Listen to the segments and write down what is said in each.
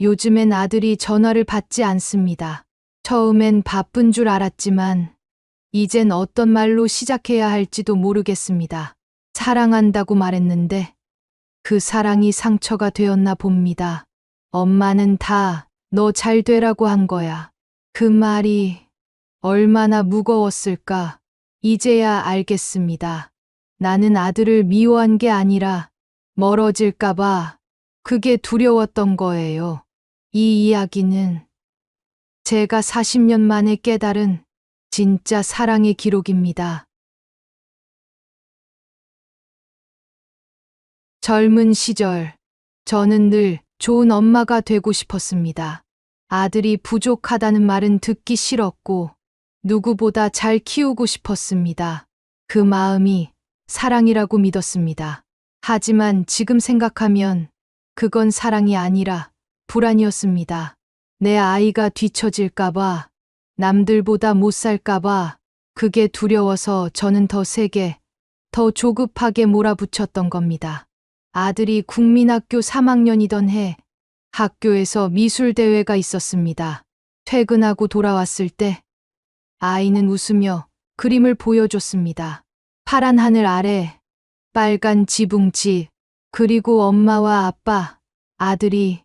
요즘엔 아들이 전화를 받지 않습니다. 처음엔 바쁜 줄 알았지만 이젠 어떤 말로 시작해야 할지도 모르겠습니다. 사랑한다고 말했는데 그 사랑이 상처가 되었나 봅니다. 엄마는 다 너 잘 되라고 한 거야. 그 말이 얼마나 무거웠을까. 이제야 알겠습니다. 나는 아들을 미워한 게 아니라 멀어질까봐 그게 두려웠던 거예요. 이 이야기는 제가 40년 만에 깨달은 진짜 사랑의 기록입니다. 젊은 시절, 저는 늘 좋은 엄마가 되고 싶었습니다. 아들이 부족하다는 말은 듣기 싫었고, 누구보다 잘 키우고 싶었습니다. 그 마음이 사랑이라고 믿었습니다. 하지만 지금 생각하면 그건 사랑이 아니라 불안이었습니다. 내 아이가 뒤처질까봐, 남들보다 못 살까봐, 그게 두려워서 저는 더 세게, 더 조급하게 몰아붙였던 겁니다. 아들이 국민학교 3학년이던 해 학교에서 미술대회가 있었습니다. 퇴근하고 돌아왔을 때 아이는 웃으며 그림을 보여줬습니다. 파란 하늘 아래 빨간 지붕집, 그리고 엄마와 아빠, 아들이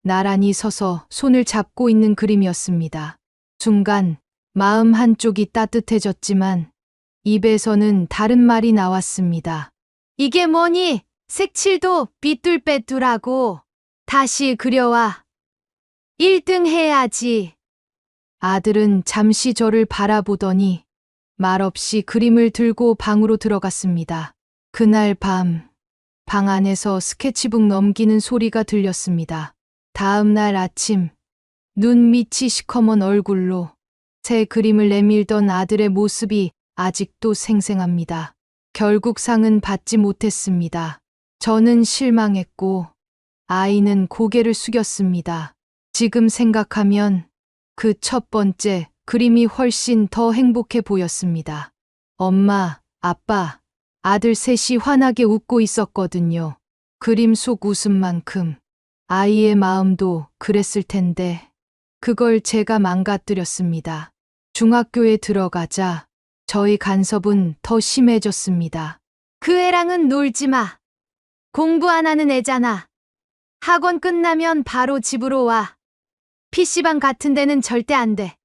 나란히 서서 손을 잡고 있는 그림이었습니다. 순간 마음 한쪽이 따뜻해졌지만 입에서는 다른 말이 나왔습니다. 이게 뭐니? 색칠도 삐뚤빼뚤하고 다시 그려와. 1등 해야지. 아들은 잠시 저를 바라보더니 말없이 그림을 들고 방으로 들어갔습니다. 그날 밤, 방 안에서 스케치북 넘기는 소리가 들렸습니다. 다음 날 아침, 눈 밑이 시커먼 얼굴로 새 그림을 내밀던 아들의 모습이 아직도 생생합니다. 결국 상은 받지 못했습니다. 저는 실망했고 아이는 고개를 숙였습니다. 지금 생각하면 그 첫 번째 그림이 훨씬 더 행복해 보였습니다. 엄마, 아빠, 아들 셋이 환하게 웃고 있었거든요. 그림 속 웃음만큼 아이의 마음도 그랬을 텐데 그걸 제가 망가뜨렸습니다. 중학교에 들어가자 저희 간섭은 더 심해졌습니다. 그 애랑은 놀지 마. 공부 안 하는 애잖아. 학원 끝나면 바로 집으로 와. PC방 같은 데는 절대 안 돼.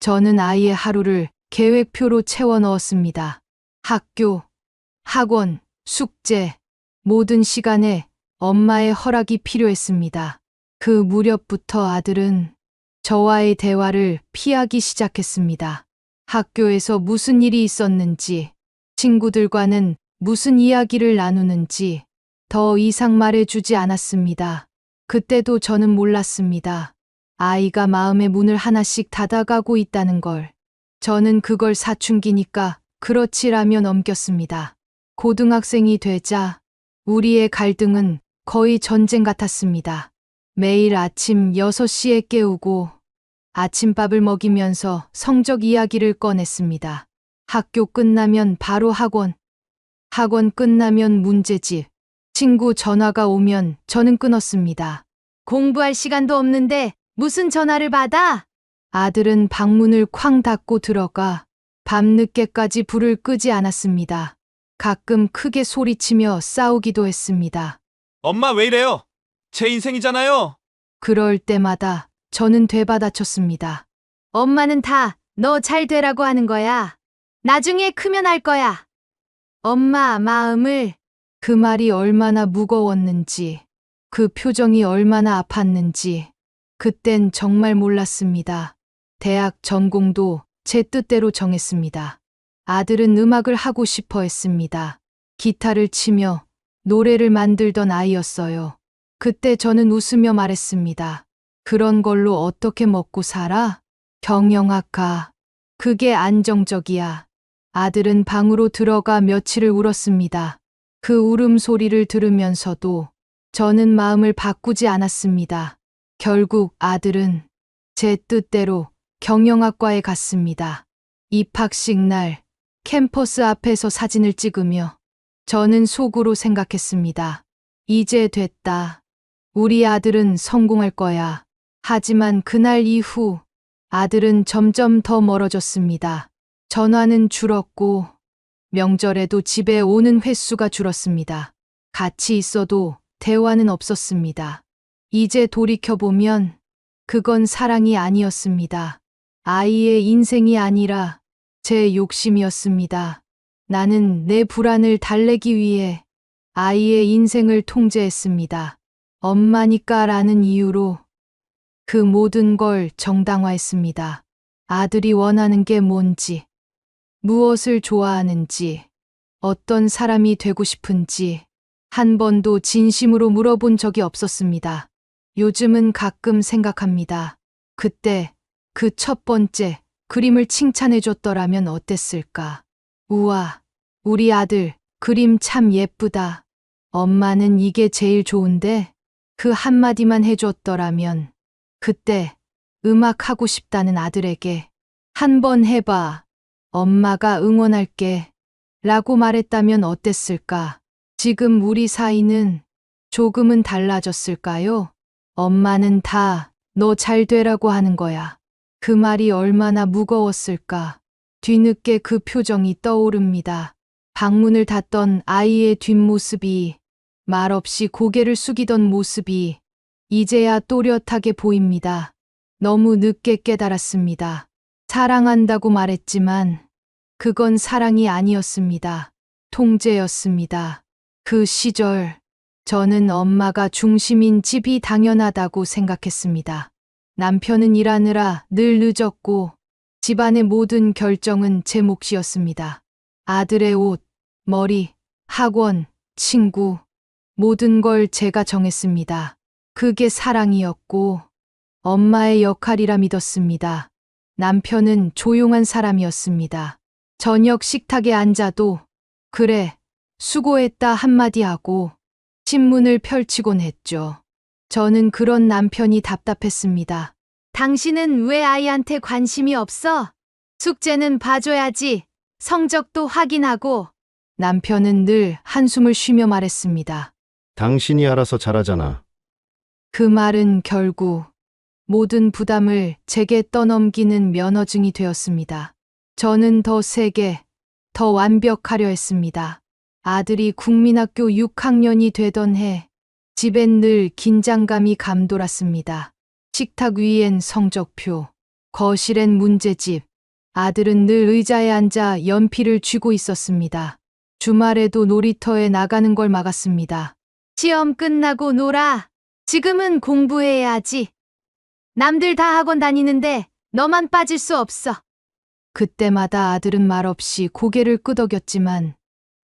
저는 아이의 하루를 계획표로 채워 넣었습니다. 학교, 학원, 숙제, 모든 시간에 엄마의 허락이 필요했습니다. 그 무렵부터 아들은 저와의 대화를 피하기 시작했습니다. 학교에서 무슨 일이 있었는지, 친구들과는 무슨 이야기를 나누는지 더 이상 말해주지 않았습니다. 그때도 저는 몰랐습니다. 아이가 마음의 문을 하나씩 닫아가고 있다는 걸. 저는 그걸 사춘기니까 그렇지라며 넘겼습니다. 고등학생이 되자 우리의 갈등은 거의 전쟁 같았습니다. 매일 아침 6시에 깨우고 아침밥을 먹이면서 성적 이야기를 꺼냈습니다. 학교 끝나면 바로 학원, 학원 끝나면 문제집, 친구 전화가 오면 저는 끊었습니다. 공부할 시간도 없는데 무슨 전화를 받아? 아들은 방문을 쾅 닫고 들어가 밤늦게까지 불을 끄지 않았습니다. 가끔 크게 소리치며 싸우기도 했습니다. 엄마 왜 이래요? 제 인생이잖아요. 그럴 때마다 저는 되받아쳤습니다. 엄마는 다 너 잘 되라고 하는 거야. 나중에 크면 할 거야. 엄마 마음을. 그 말이 얼마나 무거웠는지, 그 표정이 얼마나 아팠는지, 그땐 정말 몰랐습니다. 대학 전공도 제 뜻대로 정했습니다. 아들은 음악을 하고 싶어 했습니다. 기타를 치며 노래를 만들던 아이였어요. 그때 저는 웃으며 말했습니다. 그런 걸로 어떻게 먹고 살아? 경영학과. 그게 안정적이야. 아들은 방으로 들어가 며칠을 울었습니다. 그 울음소리를 들으면서도 저는 마음을 바꾸지 않았습니다. 결국 아들은 제 뜻대로 경영학과에 갔습니다. 입학식 날 캠퍼스 앞에서 사진을 찍으며 저는 속으로 생각했습니다. 이제 됐다. 우리 아들은 성공할 거야. 하지만 그날 이후 아들은 점점 더 멀어졌습니다. 전화는 줄었고 명절에도 집에 오는 횟수가 줄었습니다. 같이 있어도 대화는 없었습니다. 이제 돌이켜보면 그건 사랑이 아니었습니다. 아이의 인생이 아니라 제 욕심이었습니다. 나는 내 불안을 달래기 위해 아이의 인생을 통제했습니다. 엄마니까라는 이유로 그 모든 걸 정당화했습니다. 아들이 원하는 게 뭔지, 무엇을 좋아하는지, 어떤 사람이 되고 싶은지 한 번도 진심으로 물어본 적이 없었습니다. 요즘은 가끔 생각합니다. 그때 그 첫 번째 그림을 칭찬해 줬더라면 어땠을까? 우와, 우리 아들 그림 참 예쁘다. 엄마는 이게 제일 좋은데 그 한마디만 해줬더라면 그때 음악 하고 싶다는 아들에게 한번 해봐. 엄마가 응원할게. 라고 말했다면 어땠을까? 지금 우리 사이는 조금은 달라졌을까요? 엄마는 다 너 잘 되라고 하는 거야. 그 말이 얼마나 무거웠을까? 뒤늦게 그 표정이 떠오릅니다. 방문을 닫던 아이의 뒷모습이, 말없이 고개를 숙이던 모습이 이제야 또렷하게 보입니다. 너무 늦게 깨달았습니다. 사랑한다고 말했지만 그건 사랑이 아니었습니다. 통제였습니다. 그 시절 저는 엄마가 중심인 집이 당연하다고 생각했습니다. 남편은 일하느라 늘 늦었고 집안의 모든 결정은 제 몫이었습니다. 아들의 옷, 머리, 학원, 친구, 모든 걸 제가 정했습니다. 그게 사랑이었고 엄마의 역할이라 믿었습니다. 남편은 조용한 사람이었습니다. 저녁 식탁에 앉아도 그래, 수고했다 한마디 하고 신문을 펼치곤 했죠. 저는 그런 남편이 답답했습니다. 당신은 왜 아이한테 관심이 없어? 숙제는 봐줘야지. 성적도 확인하고. 남편은 늘 한숨을 쉬며 말했습니다. 당신이 알아서 잘하잖아. 그 말은 결국 모든 부담을 제게 떠넘기는 면허증이 되었습니다. 저는 더 세게, 더 완벽하려 했습니다. 아들이 국민학교 6학년이 되던 해, 집엔 늘 긴장감이 감돌았습니다. 식탁 위엔 성적표, 거실엔 문제집, 아들은 늘 의자에 앉아 연필을 쥐고 있었습니다. 주말에도 놀이터에 나가는 걸 막았습니다. 시험 끝나고 놀아. 지금은 공부해야지. 남들 다 학원 다니는데 너만 빠질 수 없어. 그때마다 아들은 말없이 고개를 끄덕였지만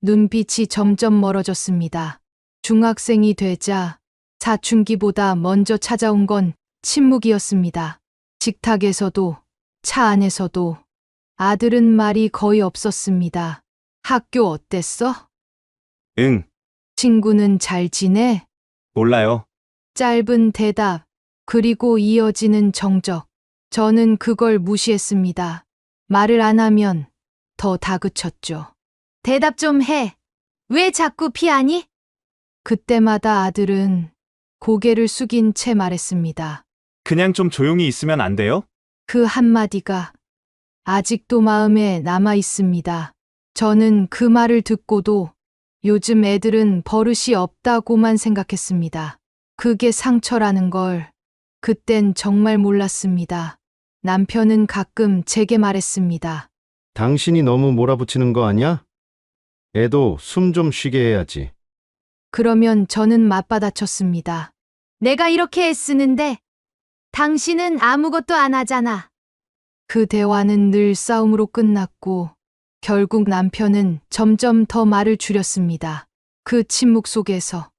눈빛이 점점 멀어졌습니다. 중학생이 되자 사춘기보다 먼저 찾아온 건 침묵이었습니다. 식탁에서도 차 안에서도 아들은 말이 거의 없었습니다. 학교 어땠어? 응, 친구는 잘 지내? 몰라요. 짧은 대답, 그리고 이어지는 정적. 저는 그걸 무시했습니다. 말을 안 하면 더 다그쳤죠. 대답 좀 해. 왜 자꾸 피하니? 그때마다 아들은 고개를 숙인 채 말했습니다. 그냥 좀 조용히 있으면 안 돼요? 그 한마디가 아직도 마음에 남아 있습니다. 저는 그 말을 듣고도 요즘 애들은 버릇이 없다고만 생각했습니다. 그게 상처라는 걸 그땐 정말 몰랐습니다. 남편은 가끔 제게 말했습니다. 당신이 너무 몰아붙이는 거 아니야? 애도 숨 좀 쉬게 해야지. 그러면 저는 맞받아쳤습니다. 내가 이렇게 애쓰는데 당신은 아무것도 안 하잖아. 그 대화는 늘 싸움으로 끝났고 결국 남편은 점점 더 말을 줄였습니다. 그 침묵 속에서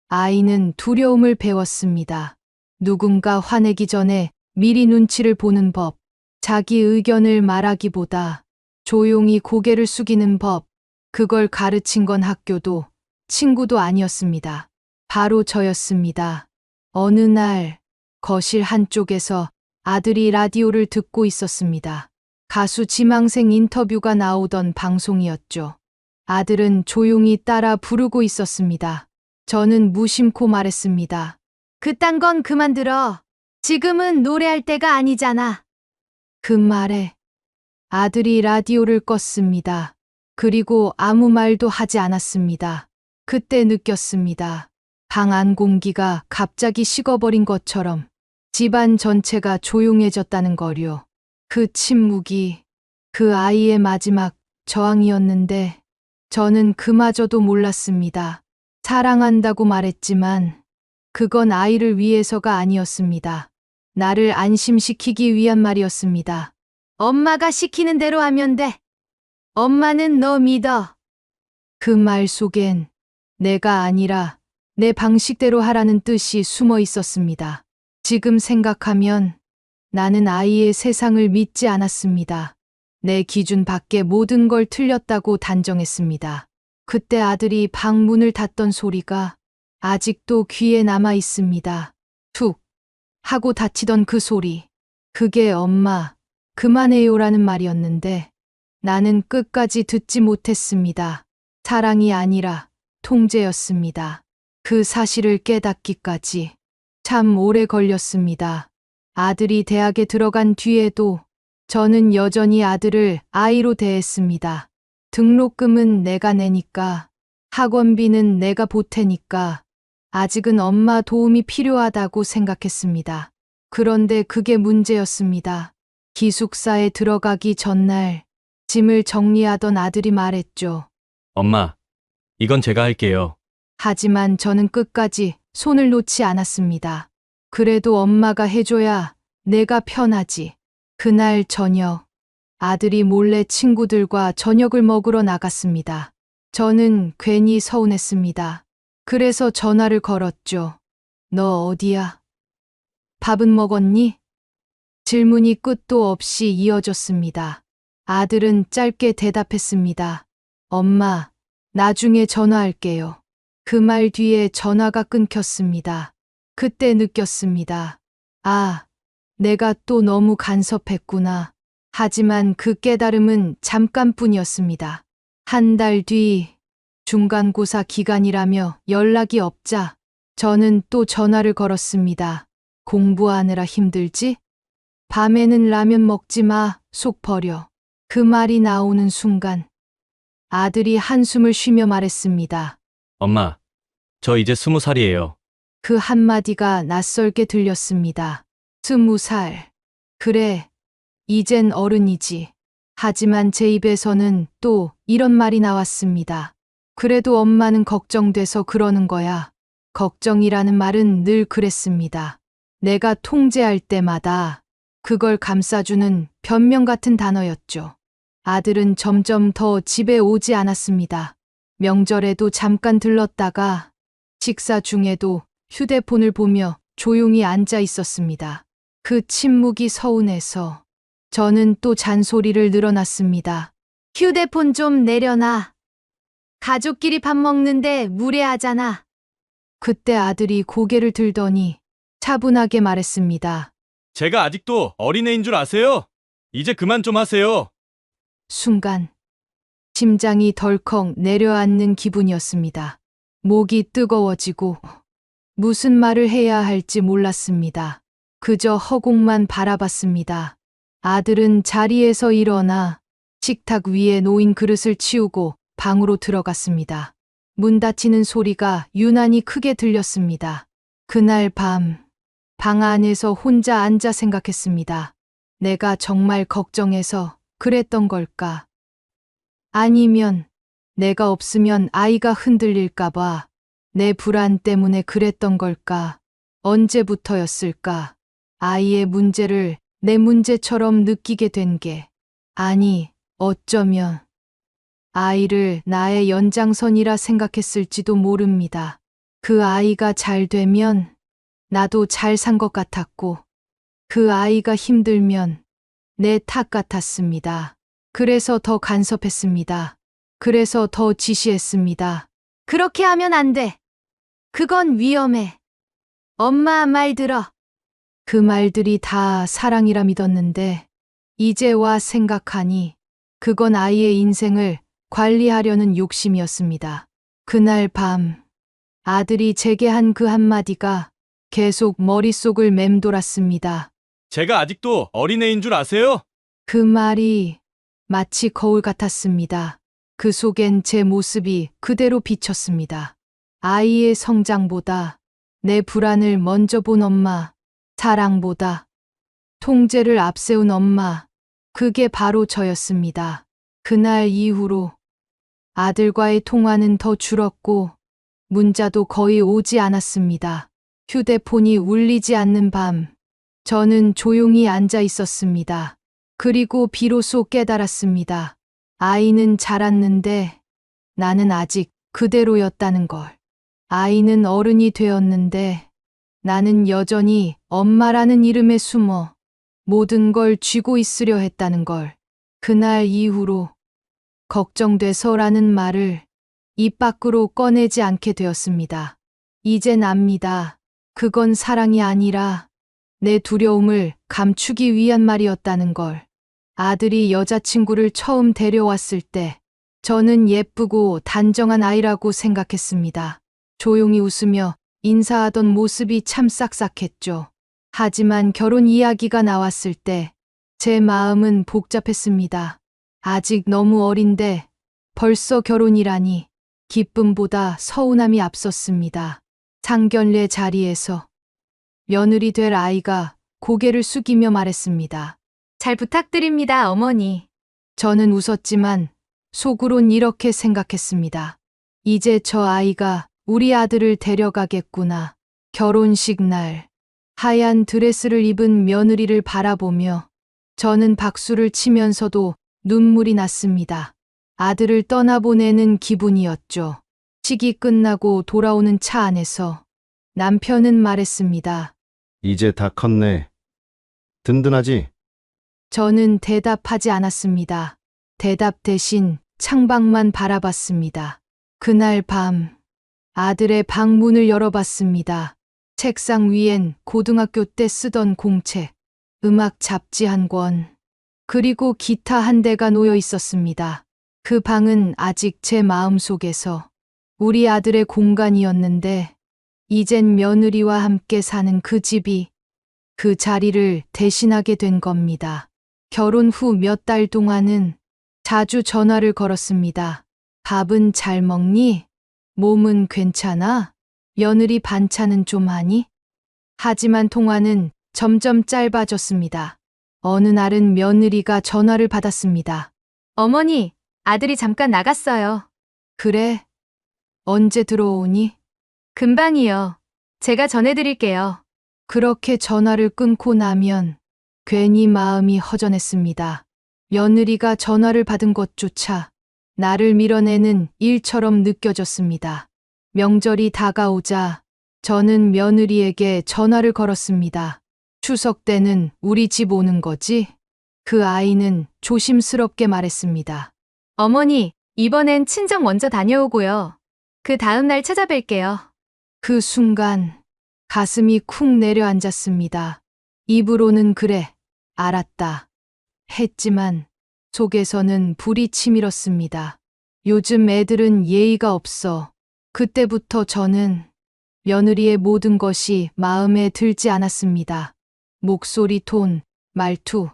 아이는 두려움을 배웠습니다. 누군가 화내기 전에 미리 눈치를 보는 법, 자기 의견을 말하기보다 조용히 고개를 숙이는 법, 그걸 가르친 건 학교도 친구도 아니었습니다. 바로 저였습니다. 어느 날 거실 한쪽에서 아들이 라디오를 듣고 있었습니다. 가수 지망생 인터뷰가 나오던 방송이었죠. 아들은 조용히 따라 부르고 있었습니다. 저는 무심코 말했습니다. 그딴 건 그만 들어. 지금은 노래할 때가 아니잖아. 그 말에 아들이 라디오를 껐습니다. 그리고 아무 말도 하지 않았습니다. 그때 느꼈습니다. 방 안 공기가 갑자기 식어버린 것처럼 집안 전체가 조용해졌다는 거요. 그 침묵이 그 아이의 마지막 저항이었는데 저는 그마저도 몰랐습니다. 사랑한다고 말했지만 그건 아이를 위해서가 아니었습니다. 나를 안심시키기 위한 말이었습니다. 엄마가 시키는 대로 하면 돼. 엄마는 너 믿어. 그 말 속엔 내가 아니라 내 방식대로 하라는 뜻이 숨어 있었습니다. 지금 생각하면 나는 아이의 세상을 믿지 않았습니다. 내 기준 밖의 모든 걸 틀렸다고 단정했습니다. 그때 아들이 방 문을 닫던 소리가 아직도 귀에 남아 있습니다. 툭 하고 닫히던 그 소리. 그게 엄마, 그만해요라는 말이었는데 나는 끝까지 듣지 못했습니다. 사랑이 아니라 통제였습니다. 그 사실을 깨닫기까지 참 오래 걸렸습니다. 아들이 대학에 들어간 뒤에도 저는 여전히 아들을 아이로 대했습니다. 등록금은 내가 내니까, 학원비는 내가 보태니까, 아직은 엄마 도움이 필요하다고 생각했습니다. 그런데 그게 문제였습니다. 기숙사에 들어가기 전날 짐을 정리하던 아들이 말했죠. 엄마, 이건 제가 할게요. 하지만 저는 끝까지 손을 놓지 않았습니다. 그래도 엄마가 해줘야 내가 편하지. 그날 저녁, 아들이 몰래 친구들과 저녁을 먹으러 나갔습니다. 저는 괜히 서운했습니다. 그래서 전화를 걸었죠. 너 어디야? 밥은 먹었니? 질문이 끝도 없이 이어졌습니다. 아들은 짧게 대답했습니다. 엄마, 나중에 전화할게요. 그 말 뒤에 전화가 끊겼습니다. 그때 느꼈습니다. 아, 내가 또 너무 간섭했구나. 하지만 그 깨달음은 잠깐뿐이었습니다. 한 달 뒤 중간고사 기간이라며 연락이 없자 저는 또 전화를 걸었습니다. 공부하느라 힘들지? 밤에는 라면 먹지 마, 속 버려. 그 말이 나오는 순간 아들이 한숨을 쉬며 말했습니다. 엄마, 저 이제 20살이에요. 그 한마디가 낯설게 들렸습니다. 20살. 그래, 이젠 어른이지. 하지만 제 입에서는 또 이런 말이 나왔습니다. 그래도 엄마는 걱정돼서 그러는 거야. 걱정이라는 말은 늘 그랬습니다. 내가 통제할 때마다 그걸 감싸주는 변명 같은 단어였죠. 아들은 점점 더 집에 오지 않았습니다. 명절에도 잠깐 들렀다가 식사 중에도 휴대폰을 보며 조용히 앉아 있었습니다. 그 침묵이 서운해서 저는 또 잔소리를 늘어놨습니다. 휴대폰 좀 내려놔. 가족끼리 밥 먹는데 무례하잖아. 그때 아들이 고개를 들더니 차분하게 말했습니다. 제가 아직도 어린애인 줄 아세요? 이제 그만 좀 하세요. 순간 심장이 덜컥 내려앉는 기분이었습니다. 목이 뜨거워지고 무슨 말을 해야 할지 몰랐습니다. 그저 허공만 바라봤습니다. 아들은 자리에서 일어나 식탁 위에 놓인 그릇을 치우고 방으로 들어갔습니다. 문 닫히는 소리가 유난히 크게 들렸습니다. 그날 밤, 방 안에서 혼자 앉아 생각했습니다. 내가 정말 걱정해서 그랬던 걸까? 아니면 내가 없으면 아이가 흔들릴까봐 내 불안 때문에 그랬던 걸까? 언제부터였을까? 아이의 문제를 내 문제처럼 느끼게 된 게, 아니, 어쩌면 아이를 나의 연장선이라 생각했을지도 모릅니다. 그 아이가 잘 되면 나도 잘 산 것 같았고, 그 아이가 힘들면 내 탓 같았습니다. 그래서 더 간섭했습니다. 그래서 더 지시했습니다. 그렇게 하면 안 돼. 그건 위험해. 엄마 말 들어. 그 말들이 다 사랑이라 믿었는데 이제 와 생각하니 그건 아이의 인생을 관리하려는 욕심이었습니다. 그날 밤 아들이 제게 한 그 한마디가 계속 머릿속을 맴돌았습니다. 제가 아직도 어린애인 줄 아세요? 그 말이 마치 거울 같았습니다. 그 속엔 제 모습이 그대로 비쳤습니다. 아이의 성장보다 내 불안을 먼저 본 엄마, 사랑보다 통제를 앞세운 엄마, 그게 바로 저였습니다. 그날 이후로 아들과의 통화는 더 줄었고 문자도 거의 오지 않았습니다. 휴대폰이 울리지 않는 밤, 저는 조용히 앉아 있었습니다. 그리고 비로소 깨달았습니다. 아이는 자랐는데 나는 아직 그대로였다는 걸. 아이는 어른이 되었는데 나는 여전히 엄마라는 이름에 숨어 모든 걸 쥐고 있으려 했다는 걸. 그날 이후로 걱정돼서라는 말을 입 밖으로 꺼내지 않게 되었습니다. 이젠 압니다. 그건 사랑이 아니라 내 두려움을 감추기 위한 말이었다는 걸. 아들이 여자친구를 처음 데려왔을 때 저는 예쁘고 단정한 아이라고 생각했습니다. 조용히 웃으며 인사하던 모습이 참 싹싹했죠. 하지만 결혼 이야기가 나왔을 때 제 마음은 복잡했습니다. 아직 너무 어린데 벌써 결혼이라니 기쁨보다 서운함이 앞섰습니다. 상견례 자리에서 며느리 될 아이가 고개를 숙이며 말했습니다. 잘 부탁드립니다, 어머니. 저는 웃었지만 속으론 이렇게 생각했습니다. 이제 저 아이가 우리 아들을 데려가겠구나. 결혼식 날 하얀 드레스를 입은 며느리를 바라보며 저는 박수를 치면서도 눈물이 났습니다. 아들을 떠나보내는 기분이었죠. 식이 끝나고 돌아오는 차 안에서 남편은 말했습니다. 이제 다 컸네. 든든하지? 저는 대답하지 않았습니다. 대답 대신 창밖만 바라봤습니다. 그날 밤 아들의 방문을 열어봤습니다. 책상 위엔 고등학교 때 쓰던 공책, 음악 잡지 한 권, 그리고 기타 한 대가 놓여 있었습니다. 그 방은 아직 제 마음속에서 우리 아들의 공간이었는데 이젠 며느리와 함께 사는 그 집이 그 자리를 대신하게 된 겁니다. 결혼 후 몇 달 동안은 자주 전화를 걸었습니다. 밥은 잘 먹니? 몸은 괜찮아? 며느리 반찬은 좀 하니? 하지만 통화는 점점 짧아졌습니다. 어느 날은 며느리가 전화를 받았습니다. 어머니, 아들이 잠깐 나갔어요. 그래? 언제 들어오니? 금방이요. 제가 전해드릴게요. 그렇게 전화를 끊고 나면 괜히 마음이 허전했습니다. 며느리가 전화를 받은 것조차 나를 밀어내는 일처럼 느껴졌습니다. 명절이 다가오자 저는 며느리에게 전화를 걸었습니다. 추석 때는 우리 집 오는 거지? 그 아이는 조심스럽게 말했습니다. 어머니, 이번엔 친정 먼저 다녀오고요. 그 다음 날 찾아뵐게요. 그 순간 가슴이 쿵 내려앉았습니다. 입으로는 그래, 알았다. 했지만 속에서는 불이 치밀었습니다. 요즘 애들은 예의가 없어. 그때부터 저는 며느리의 모든 것이 마음에 들지 않았습니다. 목소리 톤, 말투,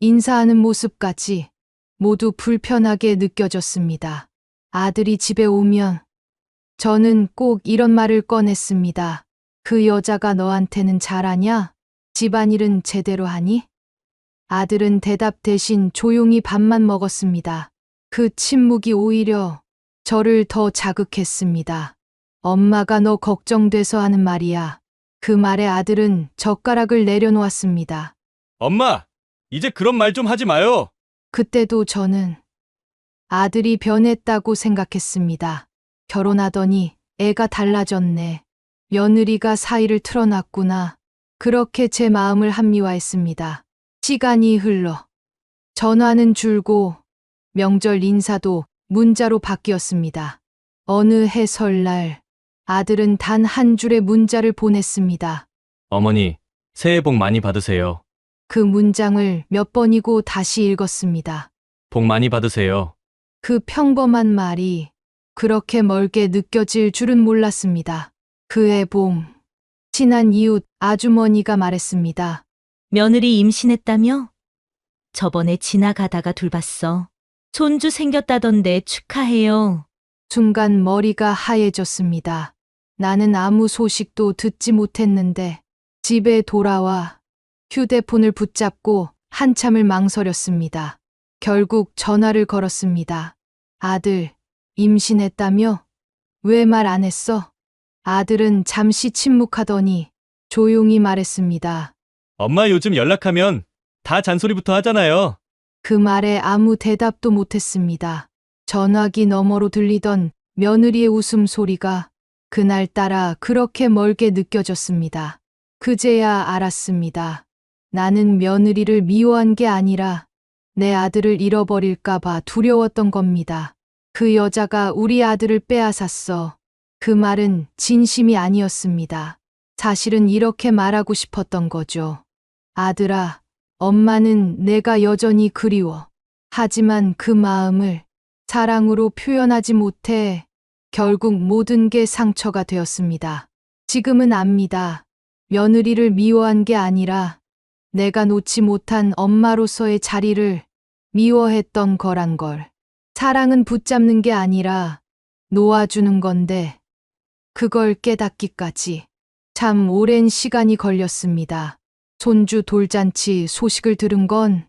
인사하는 모습까지 모두 불편하게 느껴졌습니다. 아들이 집에 오면 저는 꼭 이런 말을 꺼냈습니다. 그 여자가 너한테는 잘하냐? 집안일은 제대로 하니? 아들은 대답 대신 조용히 밥만 먹었습니다. 그 침묵이 오히려 저를 더 자극했습니다. 엄마가 너 걱정돼서 하는 말이야. 그 말에 아들은 젓가락을 내려놓았습니다. 엄마, 이제 그런 말 좀 하지 마요. 그때도 저는 아들이 변했다고 생각했습니다. 결혼하더니 애가 달라졌네. 며느리가 사이를 틀어놨구나. 그렇게 제 마음을 합리화했습니다. 시간이 흘러 전화는 줄고 명절 인사도 문자로 바뀌었습니다. 어느 해 설날 아들은 단 한 줄의 문자를 보냈습니다. 어머니, 새해 복 많이 받으세요. 그 문장을 몇 번이고 다시 읽었습니다. 복 많이 받으세요. 그 평범한 말이 그렇게 멀게 느껴질 줄은 몰랐습니다. 그해 봄, 친한 이웃 아주머니가 말했습니다. 며느리 임신했다며? 저번에 지나가다가 둘봤어. 손주 생겼다던데 축하해요. 순간 머리가 하얘졌습니다. 나는 아무 소식도 듣지 못했는데 집에 돌아와 휴대폰을 붙잡고 한참을 망설였습니다. 결국 전화를 걸었습니다. 아들, 임신했다며? 왜 말 안 했어? 아들은 잠시 침묵하더니 조용히 말했습니다. 엄마 요즘 연락하면 다 잔소리부터 하잖아요. 그 말에 아무 대답도 못했습니다. 전화기 너머로 들리던 며느리의 웃음소리가 그날따라 그렇게 멀게 느껴졌습니다. 그제야 알았습니다. 나는 며느리를 미워한 게 아니라 내 아들을 잃어버릴까봐 두려웠던 겁니다. 그 여자가 우리 아들을 빼앗았어. 그 말은 진심이 아니었습니다. 사실은 이렇게 말하고 싶었던 거죠. 아들아, 엄마는 내가 여전히 그리워. 하지만 그 마음을 사랑으로 표현하지 못해 결국 모든 게 상처가 되었습니다. 지금은 압니다. 며느리를 미워한 게 아니라 내가 놓지 못한 엄마로서의 자리를 미워했던 거란 걸. 사랑은 붙잡는 게 아니라 놓아주는 건데 그걸 깨닫기까지 참 오랜 시간이 걸렸습니다. 손주 돌잔치 소식을 들은 건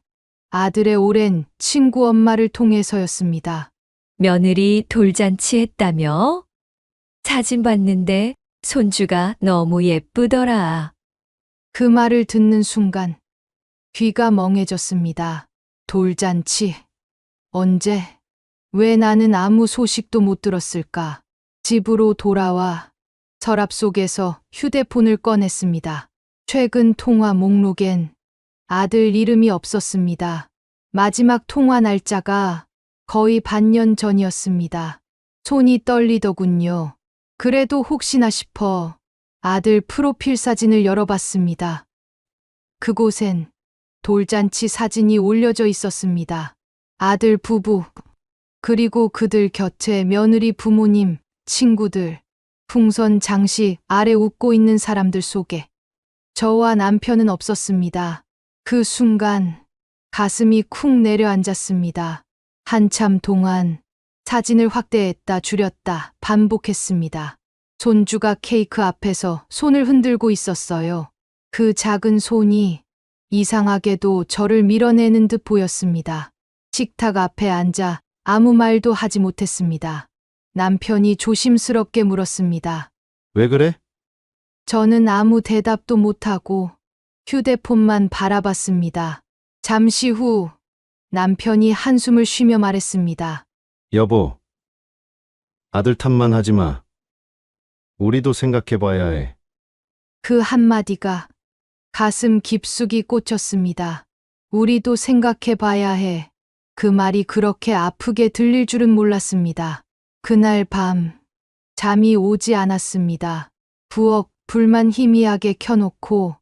아들의 오랜 친구 엄마를 통해서였습니다. 며느리 돌잔치 했다며? 사진 봤는데 손주가 너무 예쁘더라. 그 말을 듣는 순간 귀가 멍해졌습니다. 돌잔치. 언제? 왜 나는 아무 소식도 못 들었을까? 집으로 돌아와 서랍 속에서 휴대폰을 꺼냈습니다. 최근 통화 목록엔 아들 이름이 없었습니다. 마지막 통화 날짜가 거의 반년 전이었습니다. 손이 떨리더군요. 그래도 혹시나 싶어 아들 프로필 사진을 열어봤습니다. 그곳엔 돌잔치 사진이 올려져 있었습니다. 아들 부부, 그리고 그들 곁에 며느리 부모님, 친구들, 풍선 장식 아래 웃고 있는 사람들 속에 저와 남편은 없었습니다. 그 순간 가슴이 쿵 내려앉았습니다. 한참 동안 사진을 확대했다 줄였다 반복했습니다. 손주가 케이크 앞에서 손을 흔들고 있었어요. 그 작은 손이 이상하게도 저를 밀어내는 듯 보였습니다. 식탁 앞에 앉아 아무 말도 하지 못했습니다. 남편이 조심스럽게 물었습니다. 왜 그래? 저는 아무 대답도 못하고 휴대폰만 바라봤습니다. 잠시 후 남편이 한숨을 쉬며 말했습니다. 여보, 아들 탓만 하지 마. 우리도 생각해 봐야 해. 그 한마디가 가슴 깊숙이 꽂혔습니다. 우리도 생각해 봐야 해. 그 말이 그렇게 아프게 들릴 줄은 몰랐습니다. 그날 밤 잠이 오지 않았습니다. 부엌 불만 희미하게 켜놓고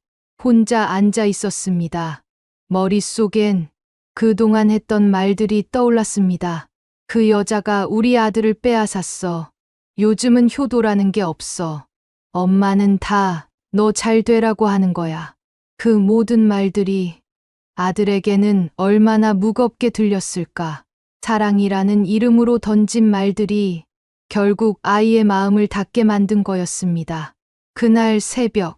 혼자 앉아 있었습니다. 머릿속엔 그동안 했던 말들이 떠올랐습니다. 그 여자가 우리 아들을 빼앗았어. 요즘은 효도라는 게 없어. 엄마는 다 너 잘 되라고 하는 거야. 그 모든 말들이 아들에게는 얼마나 무겁게 들렸을까. 사랑이라는 이름으로 던진 말들이 결국 아이의 마음을 닫게 만든 거였습니다. 그날 새벽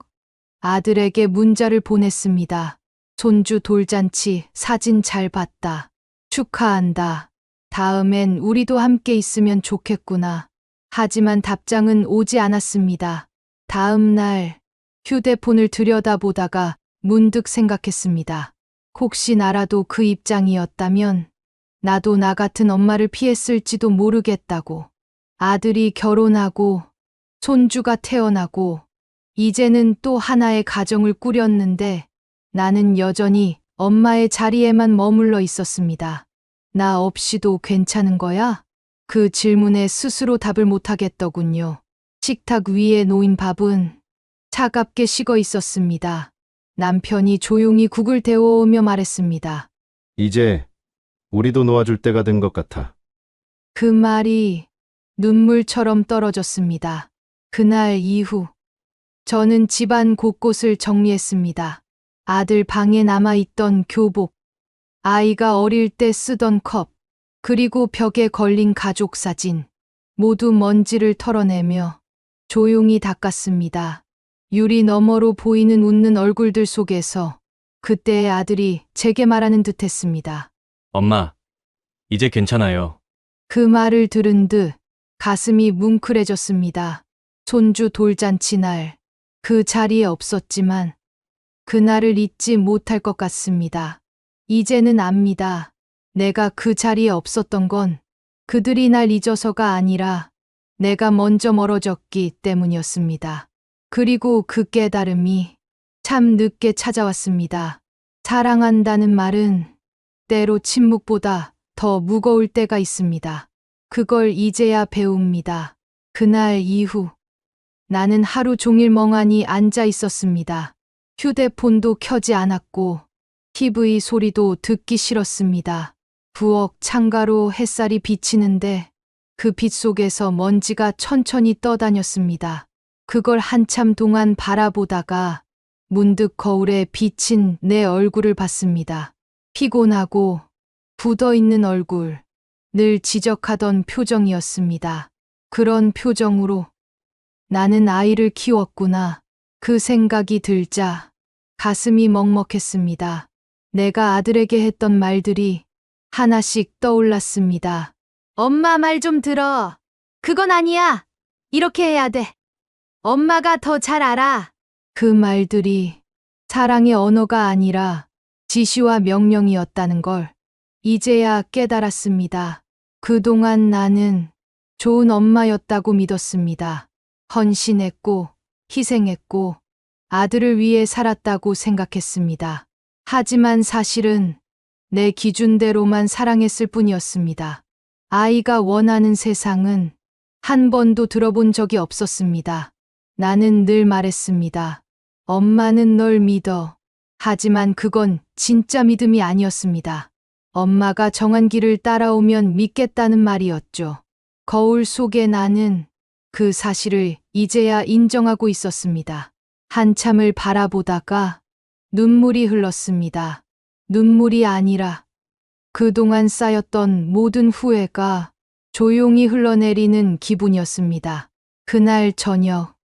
아들에게 문자를 보냈습니다. 손주 돌잔치 사진 잘 봤다. 축하한다. 다음엔 우리도 함께 있으면 좋겠구나. 하지만 답장은 오지 않았습니다. 다음 날 휴대폰을 들여다보다가 문득 생각했습니다. 혹시 나라도 그 입장이었다면 나도 나 같은 엄마를 피했을지도 모르겠다고. 아들이 결혼하고 손주가 태어나고 이제는 또 하나의 가정을 꾸렸는데 나는 여전히 엄마의 자리에만 머물러 있었습니다. 나 없이도 괜찮은 거야? 그 질문에 스스로 답을 못하겠더군요. 식탁 위에 놓인 밥은 차갑게 식어 있었습니다. 남편이 조용히 국을 데워오며 말했습니다. 이제 우리도 놓아줄 때가 된 것 같아. 그 말이 눈물처럼 떨어졌습니다. 그날 이후 저는 집안 곳곳을 정리했습니다. 아들 방에 남아있던 교복, 아이가 어릴 때 쓰던 컵, 그리고 벽에 걸린 가족 사진, 모두 먼지를 털어내며 조용히 닦았습니다. 유리 너머로 보이는 웃는 얼굴들 속에서 그때의 아들이 제게 말하는 듯 했습니다. 엄마, 이제 괜찮아요. 그 말을 들은 듯 가슴이 뭉클해졌습니다. 손주 돌잔치 날, 그 자리에 없었지만 그날을 잊지 못할 것 같습니다. 이제는 압니다. 내가 그 자리에 없었던 건 그들이 날 잊어서가 아니라 내가 먼저 멀어졌기 때문이었습니다. 그리고 그 깨달음이 참 늦게 찾아왔습니다. 사랑한다는 말은 때로 침묵보다 더 무거울 때가 있습니다. 그걸 이제야 배웁니다. 그날 이후 나는 하루 종일 멍하니 앉아 있었습니다. 휴대폰도 켜지 않았고 TV 소리도 듣기 싫었습니다. 부엌 창가로 햇살이 비치는데 그 빛 속에서 먼지가 천천히 떠다녔습니다. 그걸 한참 동안 바라보다가 문득 거울에 비친 내 얼굴을 봤습니다. 피곤하고 굳어있는 얼굴, 늘 지적하던 표정이었습니다. 그런 표정으로 나는 아이를 키웠구나. 그 생각이 들자 가슴이 먹먹했습니다. 내가 아들에게 했던 말들이 하나씩 떠올랐습니다. 엄마 말 좀 들어. 그건 아니야. 이렇게 해야 돼. 엄마가 더 잘 알아. 그 말들이 사랑의 언어가 아니라 지시와 명령이었다는 걸 이제야 깨달았습니다. 그동안 나는 좋은 엄마였다고 믿었습니다. 헌신했고 희생했고 아들을 위해 살았다고 생각했습니다. 하지만 사실은 내 기준대로만 사랑했을 뿐이었습니다. 아이가 원하는 세상은 한 번도 들어본 적이 없었습니다. 나는 늘 말했습니다. 엄마는 널 믿어. 하지만 그건 진짜 믿음이 아니었습니다. 엄마가 정한 길을 따라오면 믿겠다는 말이었죠. 거울 속에 나는 그 사실을 이제야 인정하고 있었습니다. 한참을 바라보다가 눈물이 흘렀습니다. 눈물이 아니라 그동안 쌓였던 모든 후회가 조용히 흘러내리는 기분이었습니다. 그날 저녁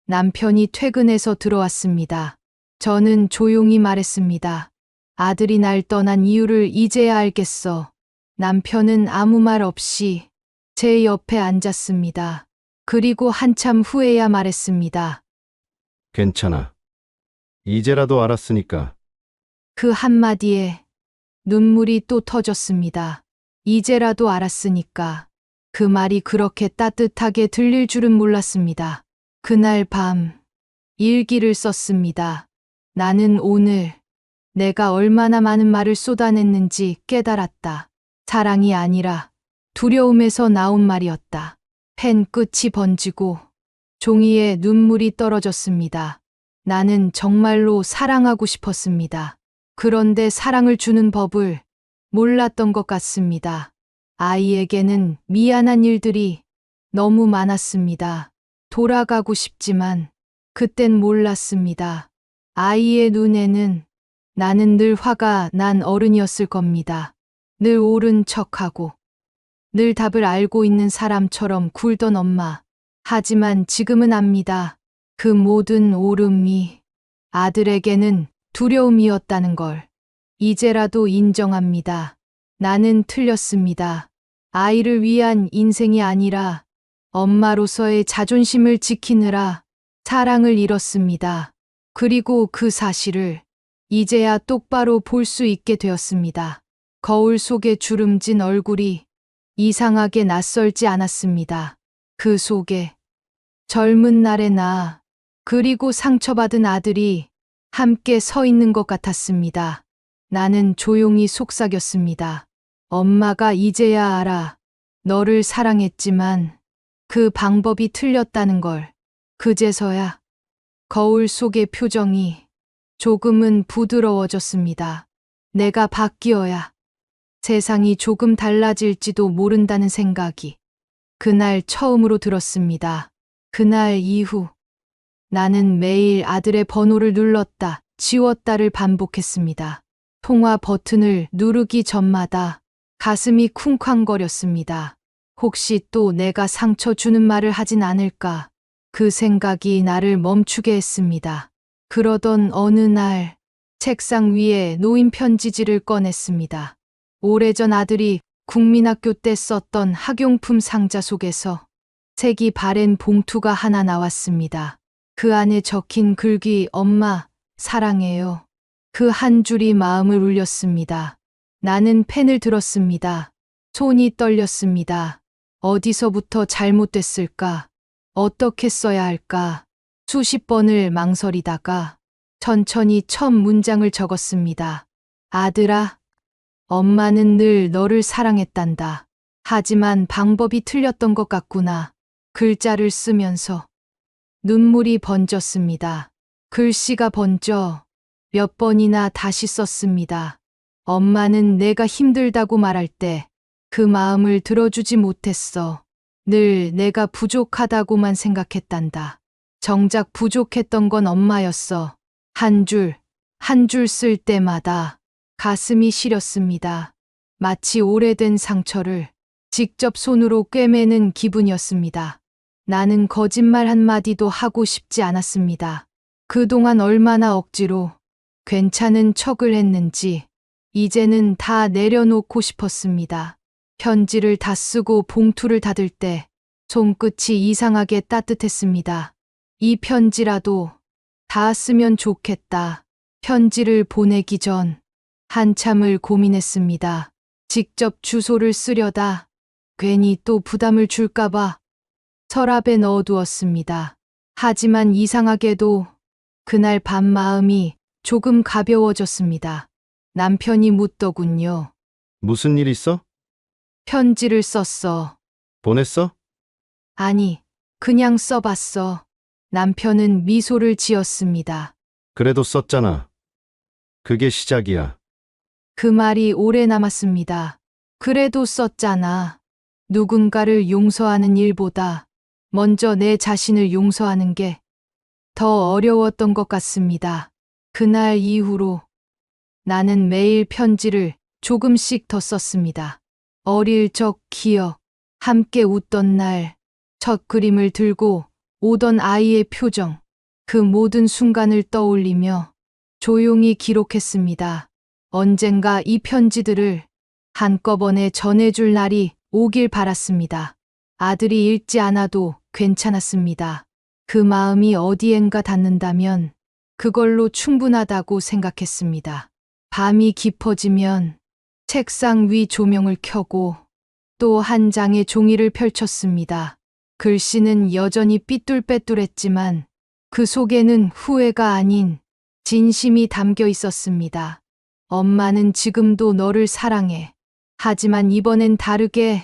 남편이 퇴근해서 들어왔습니다. 저는 조용히 말했습니다. 아들이 날 떠난 이유를 이제야 알겠어. 남편은 아무 말 없이 제 옆에 앉았습니다. 그리고 한참 후에야 말했습니다. 괜찮아. 이제라도 알았으니까. 그 한마디에 눈물이 또 터졌습니다. 이제라도 알았으니까. 그 말이 그렇게 따뜻하게 들릴 줄은 몰랐습니다. 그날 밤 일기를 썼습니다. 나는 오늘 내가 얼마나 많은 말을 쏟아냈는지 깨달았다. 사랑이 아니라 두려움에서 나온 말이었다. 펜 끝이 번지고 종이에 눈물이 떨어졌습니다. 나는 정말로 사랑하고 싶었습니다. 그런데 사랑을 주는 법을 몰랐던 것 같습니다. 아이에게는 미안한 일들이 너무 많았습니다. 돌아가고 싶지만 그땐 몰랐습니다. 아이의 눈에는 나는 늘 화가 난 어른이었을 겁니다. 늘 옳은 척하고 늘 답을 알고 있는 사람처럼 굴던 엄마. 하지만 지금은 압니다. 그 모든 옳음이 아들에게는 두려움이었다는 걸 이제라도 인정합니다. 나는 틀렸습니다. 아이를 위한 인생이 아니라 엄마로서의 자존심을 지키느라 사랑을 잃었습니다. 그리고 그 사실을 이제야 똑바로 볼 수 있게 되었습니다. 거울 속에 주름진 얼굴이 이상하게 낯설지 않았습니다. 그 속에 젊은 날의 나, 그리고 상처받은 아들이 함께 서 있는 것 같았습니다. 나는 조용히 속삭였습니다. 엄마가 이제야 알아. 너를 사랑했지만 그 방법이 틀렸다는 걸. 그제서야 거울 속의 표정이 조금은 부드러워졌습니다. 내가 바뀌어야 세상이 조금 달라질지도 모른다는 생각이 그날 처음으로 들었습니다. 그날 이후 나는 매일 아들의 번호를 눌렀다, 지웠다를 반복했습니다. 통화 버튼을 누르기 전마다 가슴이 쿵쾅거렸습니다. 혹시 또 내가 상처 주는 말을 하진 않을까? 그 생각이 나를 멈추게 했습니다. 그러던 어느 날 책상 위에 놓인 편지지를 꺼냈습니다. 오래전 아들이 국민학교 때 썼던 학용품 상자 속에서 색이 바랜 봉투가 하나 나왔습니다. 그 안에 적힌 글귀 "엄마, 사랑해요." 그 한 줄이 마음을 울렸습니다. 나는 펜을 들었습니다. 손이 떨렸습니다. 어디서부터 잘못됐을까? 어떻게 써야 할까? 수십 번을 망설이다가 천천히 첫 문장을 적었습니다. 아들아, 엄마는 늘 너를 사랑했단다. 하지만 방법이 틀렸던 것 같구나. 글자를 쓰면서 눈물이 번졌습니다. 글씨가 번져 몇 번이나 다시 썼습니다. 엄마는 내가 힘들다고 말할 때 그 마음을 들어주지 못했어. 늘 내가 부족하다고만 생각했단다. 정작 부족했던 건 엄마였어. 한 줄, 한 줄 쓸 때마다 가슴이 시렸습니다. 마치 오래된 상처를 직접 손으로 꿰매는 기분이었습니다. 나는 거짓말 한마디도 하고 싶지 않았습니다. 그동안 얼마나 억지로 괜찮은 척을 했는지 이제는 다 내려놓고 싶었습니다. 편지를 다 쓰고 봉투를 닫을 때 손끝이 이상하게 따뜻했습니다. 이 편지라도 다 쓰면 좋겠다. 편지를 보내기 전 한참을 고민했습니다. 직접 주소를 쓰려다 괜히 또 부담을 줄까봐 서랍에 넣어두었습니다. 하지만 이상하게도 그날 밤 마음이 조금 가벼워졌습니다. 남편이 묻더군요. 무슨 일 있어? 편지를 썼어. 보냈어? 아니, 그냥 써봤어. 남편은 미소를 지었습니다. 그래도 썼잖아. 그게 시작이야. 그 말이 오래 남았습니다. 그래도 썼잖아. 누군가를 용서하는 일보다 먼저 내 자신을 용서하는 게 더 어려웠던 것 같습니다. 그날 이후로 나는 매일 편지를 조금씩 더 썼습니다. 어릴 적 기억, 함께 웃던 날, 첫 그림을 들고 오던 아이의 표정, 그 모든 순간을 떠올리며 조용히 기록했습니다. 언젠가 이 편지들을 한꺼번에 전해줄 날이 오길 바랐습니다. 아들이 읽지 않아도 괜찮았습니다. 그 마음이 어디엔가 닿는다면 그걸로 충분하다고 생각했습니다. 밤이 깊어지면 책상 위 조명을 켜고 또 한 장의 종이를 펼쳤습니다. 글씨는 여전히 삐뚤빼뚤했지만 그 속에는 후회가 아닌 진심이 담겨 있었습니다. 엄마는 지금도 너를 사랑해. 하지만 이번엔 다르게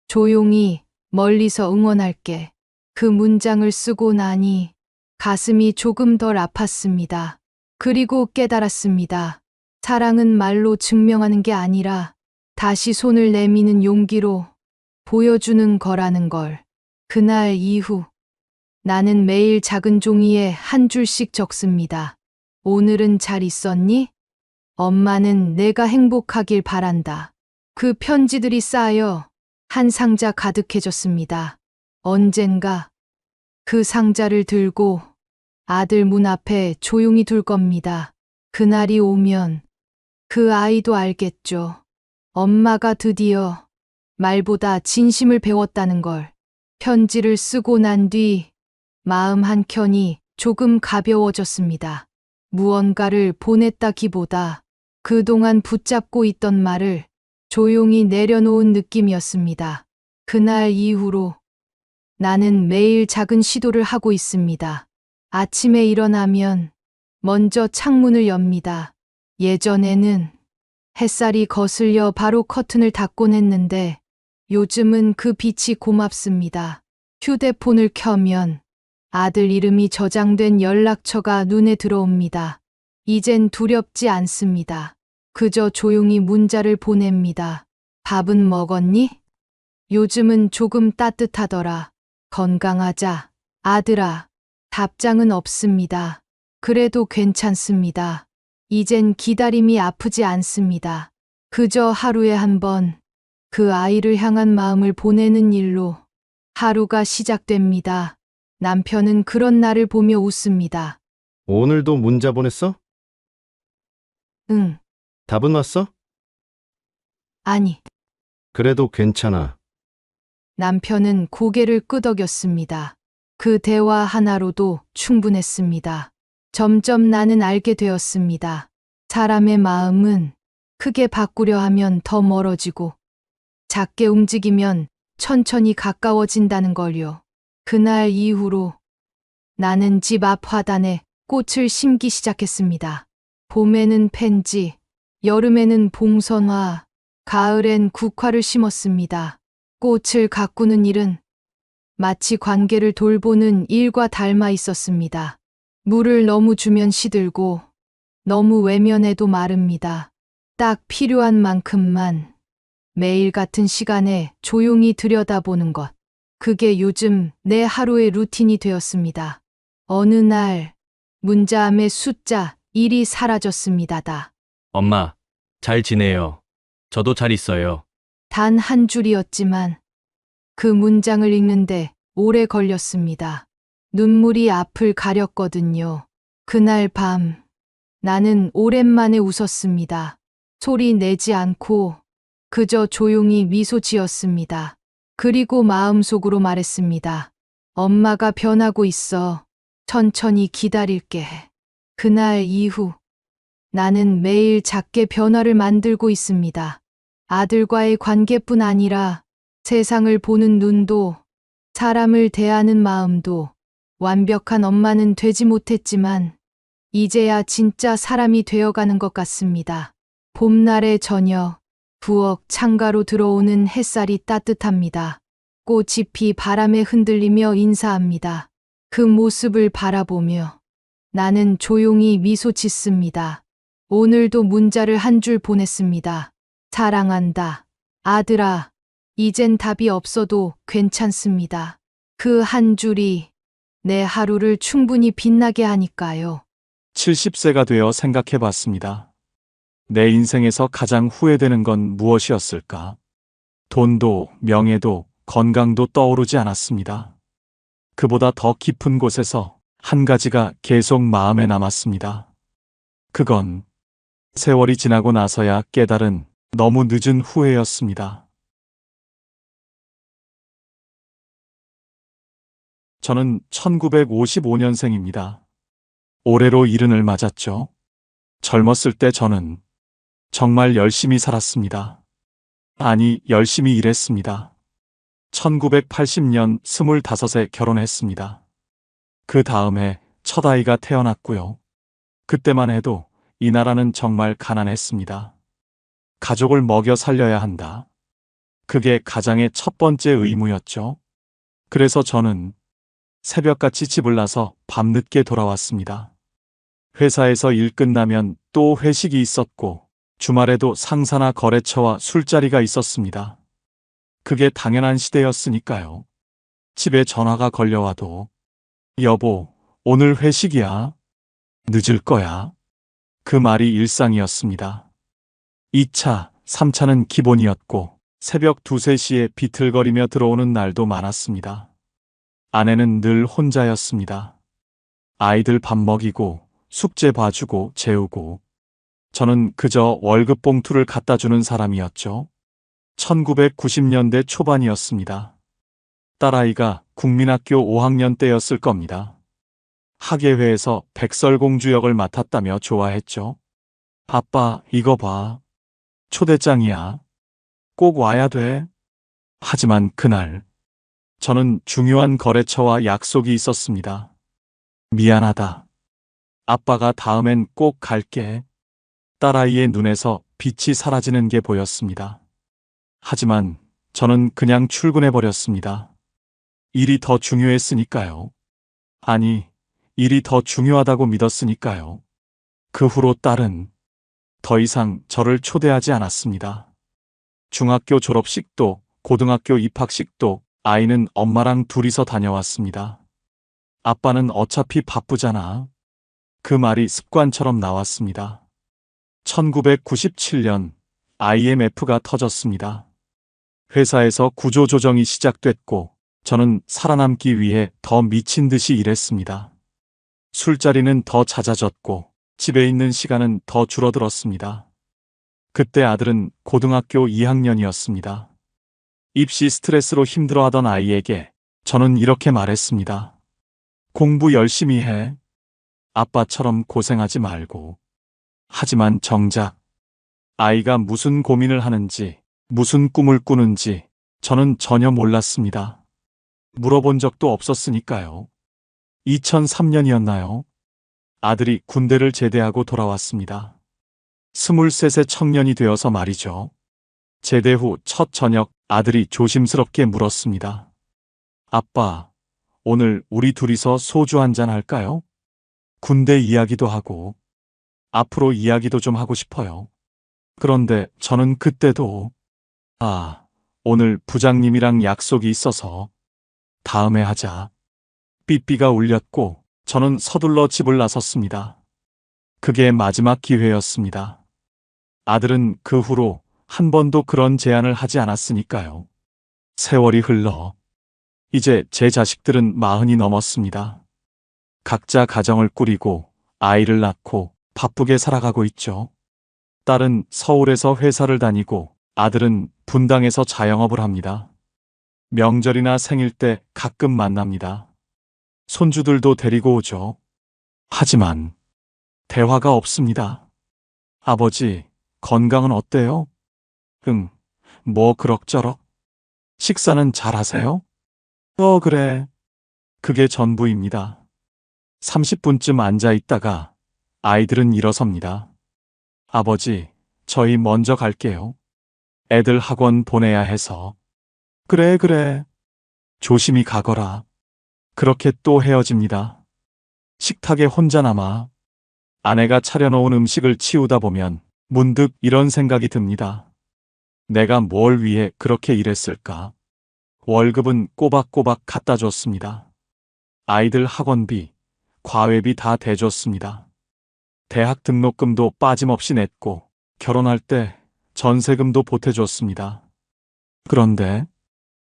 조용히 멀리서 응원할게. 그 문장을 쓰고 나니 가슴이 조금 덜 아팠습니다. 그리고 깨달았습니다. 사랑은 말로 증명하는 게 아니라 다시 손을 내미는 용기로 보여주는 거라는 걸. 그날 이후 나는 매일 작은 종이에 한 줄씩 적습니다. 오늘은 잘 있었니? 엄마는 내가 행복하길 바란다. 그 편지들이 쌓여 한 상자 가득해졌습니다. 언젠가 그 상자를 들고 아들 문 앞에 조용히 둘 겁니다. 그날이 오면 그 아이도 알겠죠. 엄마가 드디어 말보다 진심을 배웠다는 걸. 편지를 쓰고 난 뒤 마음 한켠이 조금 가벼워졌습니다. 무언가를 보냈다기보다 그동안 붙잡고 있던 말을 조용히 내려놓은 느낌이었습니다. 그날 이후로 나는 매일 작은 시도를 하고 있습니다. 아침에 일어나면 먼저 창문을 엽니다. 예전에는 햇살이 거슬려 바로 커튼을 닫곤 했는데 요즘은 그 빛이 고맙습니다. 휴대폰을 켜면 아들 이름이 저장된 연락처가 눈에 들어옵니다. 이젠 두렵지 않습니다. 그저 조용히 문자를 보냅니다. 밥은 먹었니? 요즘은 조금 따뜻하더라. 건강하자. 아들아. 답장은 없습니다. 그래도 괜찮습니다. 이젠 기다림이 아프지 않습니다. 그저 하루에 한 번 그 아이를 향한 마음을 보내는 일로 하루가 시작됩니다. 남편은 그런 나를 보며 웃습니다. 오늘도 문자 보냈어? 응, 답은 왔어? 아니. 그래도 괜찮아. 남편은 고개를 끄덕였습니다. 그 대화 하나로도 충분했습니다. 점점 나는 알게 되었습니다. 사람의 마음은 크게 바꾸려 하면 더 멀어지고 작게 움직이면 천천히 가까워진다는 걸요. 그날 이후로 나는 집 앞 화단에 꽃을 심기 시작했습니다. 봄에는 펜지, 여름에는 봉선화, 가을엔 국화를 심었습니다. 꽃을 가꾸는 일은 마치 관계를 돌보는 일과 닮아 있었습니다. 물을 너무 주면 시들고 너무 외면해도 마릅니다. 딱 필요한 만큼만 매일 같은 시간에 조용히 들여다보는 것. 그게 요즘 내 하루의 루틴이 되었습니다. 어느 날 문자함의 숫자 1이 사라졌습니다. 엄마, 잘 지내요. 저도 잘 있어요. 단 한 줄이었지만 그 문장을 읽는데 오래 걸렸습니다. 눈물이 앞을 가렸거든요. 그날 밤 나는 오랜만에 웃었습니다. 소리 내지 않고 그저 조용히 미소 지었습니다. 그리고 마음속으로 말했습니다. 엄마가 변하고 있어. 천천히 기다릴게. 그날 이후 나는 매일 작게 변화를 만들고 있습니다. 아들과의 관계뿐 아니라 세상을 보는 눈도, 사람을 대하는 마음도. 완벽한 엄마는 되지 못했지만 이제야 진짜 사람이 되어가는 것 같습니다. 봄날의 저녁, 부엌 창가로 들어오는 햇살이 따뜻합니다. 꽃잎이 바람에 흔들리며 인사합니다. 그 모습을 바라보며 나는 조용히 미소 짓습니다. 오늘도 문자를 한 줄 보냈습니다. 사랑한다. 아들아, 이젠 답이 없어도 괜찮습니다. 그 한 줄이 내 하루를 충분히 빛나게 하니까요. 70세가 되어 생각해 봤습니다. 내 인생에서 가장 후회되는 건 무엇이었을까? 돈도, 명예도, 건강도 떠오르지 않았습니다. 그보다 더 깊은 곳에서 한 가지가 계속 마음에 남았습니다. 그건 세월이 지나고 나서야 깨달은 너무 늦은 후회였습니다. 저는 1955년생입니다. 올해로 70을 맞았죠. 젊었을 때 저는 정말 열심히 살았습니다. 아니, 열심히 일했습니다. 1980년 25에 결혼했습니다. 그 다음에 첫 아이가 태어났고요. 그때만 해도 이 나라는 정말 가난했습니다. 가족을 먹여 살려야 한다. 그게 가장의 첫 번째 의무였죠. 그래서 저는 새벽같이 집을 나서 밤늦게 돌아왔습니다. 회사에서 일 끝나면 또 회식이 있었고 주말에도 상사나 거래처와 술자리가 있었습니다. 그게 당연한 시대였으니까요. 집에 전화가 걸려와도 여보, 오늘 회식이야. 늦을 거야. 그 말이 일상이었습니다. 2차, 3차는 기본이었고 새벽 2, 3시에 비틀거리며 들어오는 날도 많았습니다. 아내는 늘 혼자였습니다. 아이들 밥 먹이고 숙제 봐주고 재우고 저는 그저 월급 봉투를 갖다 주는 사람이었죠. 1990년대 초반이었습니다. 딸아이가 국민학교 5학년 때였을 겁니다. 학예회에서 백설공주 역을 맡았다며 좋아했죠. 아빠, 이거 봐. 초대장이야. 꼭 와야 돼. 하지만 그날 저는 중요한 거래처와 약속이 있었습니다. 미안하다. 아빠가 다음엔 꼭 갈게. 딸아이의 눈에서 빛이 사라지는 게 보였습니다. 하지만 저는 그냥 출근해버렸습니다. 일이 더 중요했으니까요. 아니, 일이 더 중요하다고 믿었으니까요. 그 후로 딸은 더 이상 저를 초대하지 않았습니다. 중학교 졸업식도 고등학교 입학식도 아이는 엄마랑 둘이서 다녀왔습니다. 아빠는 어차피 바쁘잖아. 그 말이 습관처럼 나왔습니다. 1997년 IMF가 터졌습니다. 회사에서 구조조정이 시작됐고 저는 살아남기 위해 더 미친 듯이 일했습니다. 술자리는 더 잦아졌고 집에 있는 시간은 더 줄어들었습니다. 그때 아들은 고등학교 2학년이었습니다. 입시 스트레스로 힘들어하던 아이에게 저는 이렇게 말했습니다. 공부 열심히 해. 아빠처럼 고생하지 말고. 하지만 정작 아이가 무슨 고민을 하는지, 무슨 꿈을 꾸는지 저는 전혀 몰랐습니다. 물어본 적도 없었으니까요. 2003년이었나요? 아들이 군대를 제대하고 돌아왔습니다. 23세 청년이 되어서 말이죠. 제대 후 첫 저녁 아들이 조심스럽게 물었습니다. 아빠, 오늘 우리 둘이서 소주 한잔 할까요? 군대 이야기도 하고 앞으로 이야기도 좀 하고 싶어요. 그런데 저는 그때도 오늘 부장님이랑 약속이 있어서 다음에 하자. 삐삐가 울렸고 저는 서둘러 집을 나섰습니다. 그게 마지막 기회였습니다. 아들은 그 후로 한 번도 그런 제안을 하지 않았으니까요. 세월이 흘러 이제 제 자식들은 40이 넘었습니다. 각자 가정을 꾸리고 아이를 낳고 바쁘게 살아가고 있죠. 딸은 서울에서 회사를 다니고 아들은 분당에서 자영업을 합니다. 명절이나 생일 때 가끔 만납니다. 손주들도 데리고 오죠. 하지만 대화가 없습니다. 아버지, 건강은 어때요? 뭐 그럭저럭. 식사는 잘 하세요? 그래. 그게 전부입니다. 30분쯤 앉아 있다가 아이들은 일어섭니다. 아버지, 저희 먼저 갈게요. 애들 학원 보내야 해서. 그래. 조심히 가거라. 그렇게 또 헤어집니다. 식탁에 혼자 남아 아내가 차려놓은 음식을 치우다 보면 문득 이런 생각이 듭니다. 내가 뭘 위해 그렇게 일했을까? 월급은 꼬박꼬박 갖다 줬습니다. 아이들 학원비, 과외비 다 대줬습니다. 대학 등록금도 빠짐없이 냈고 결혼할 때 전세금도 보태줬습니다. 그런데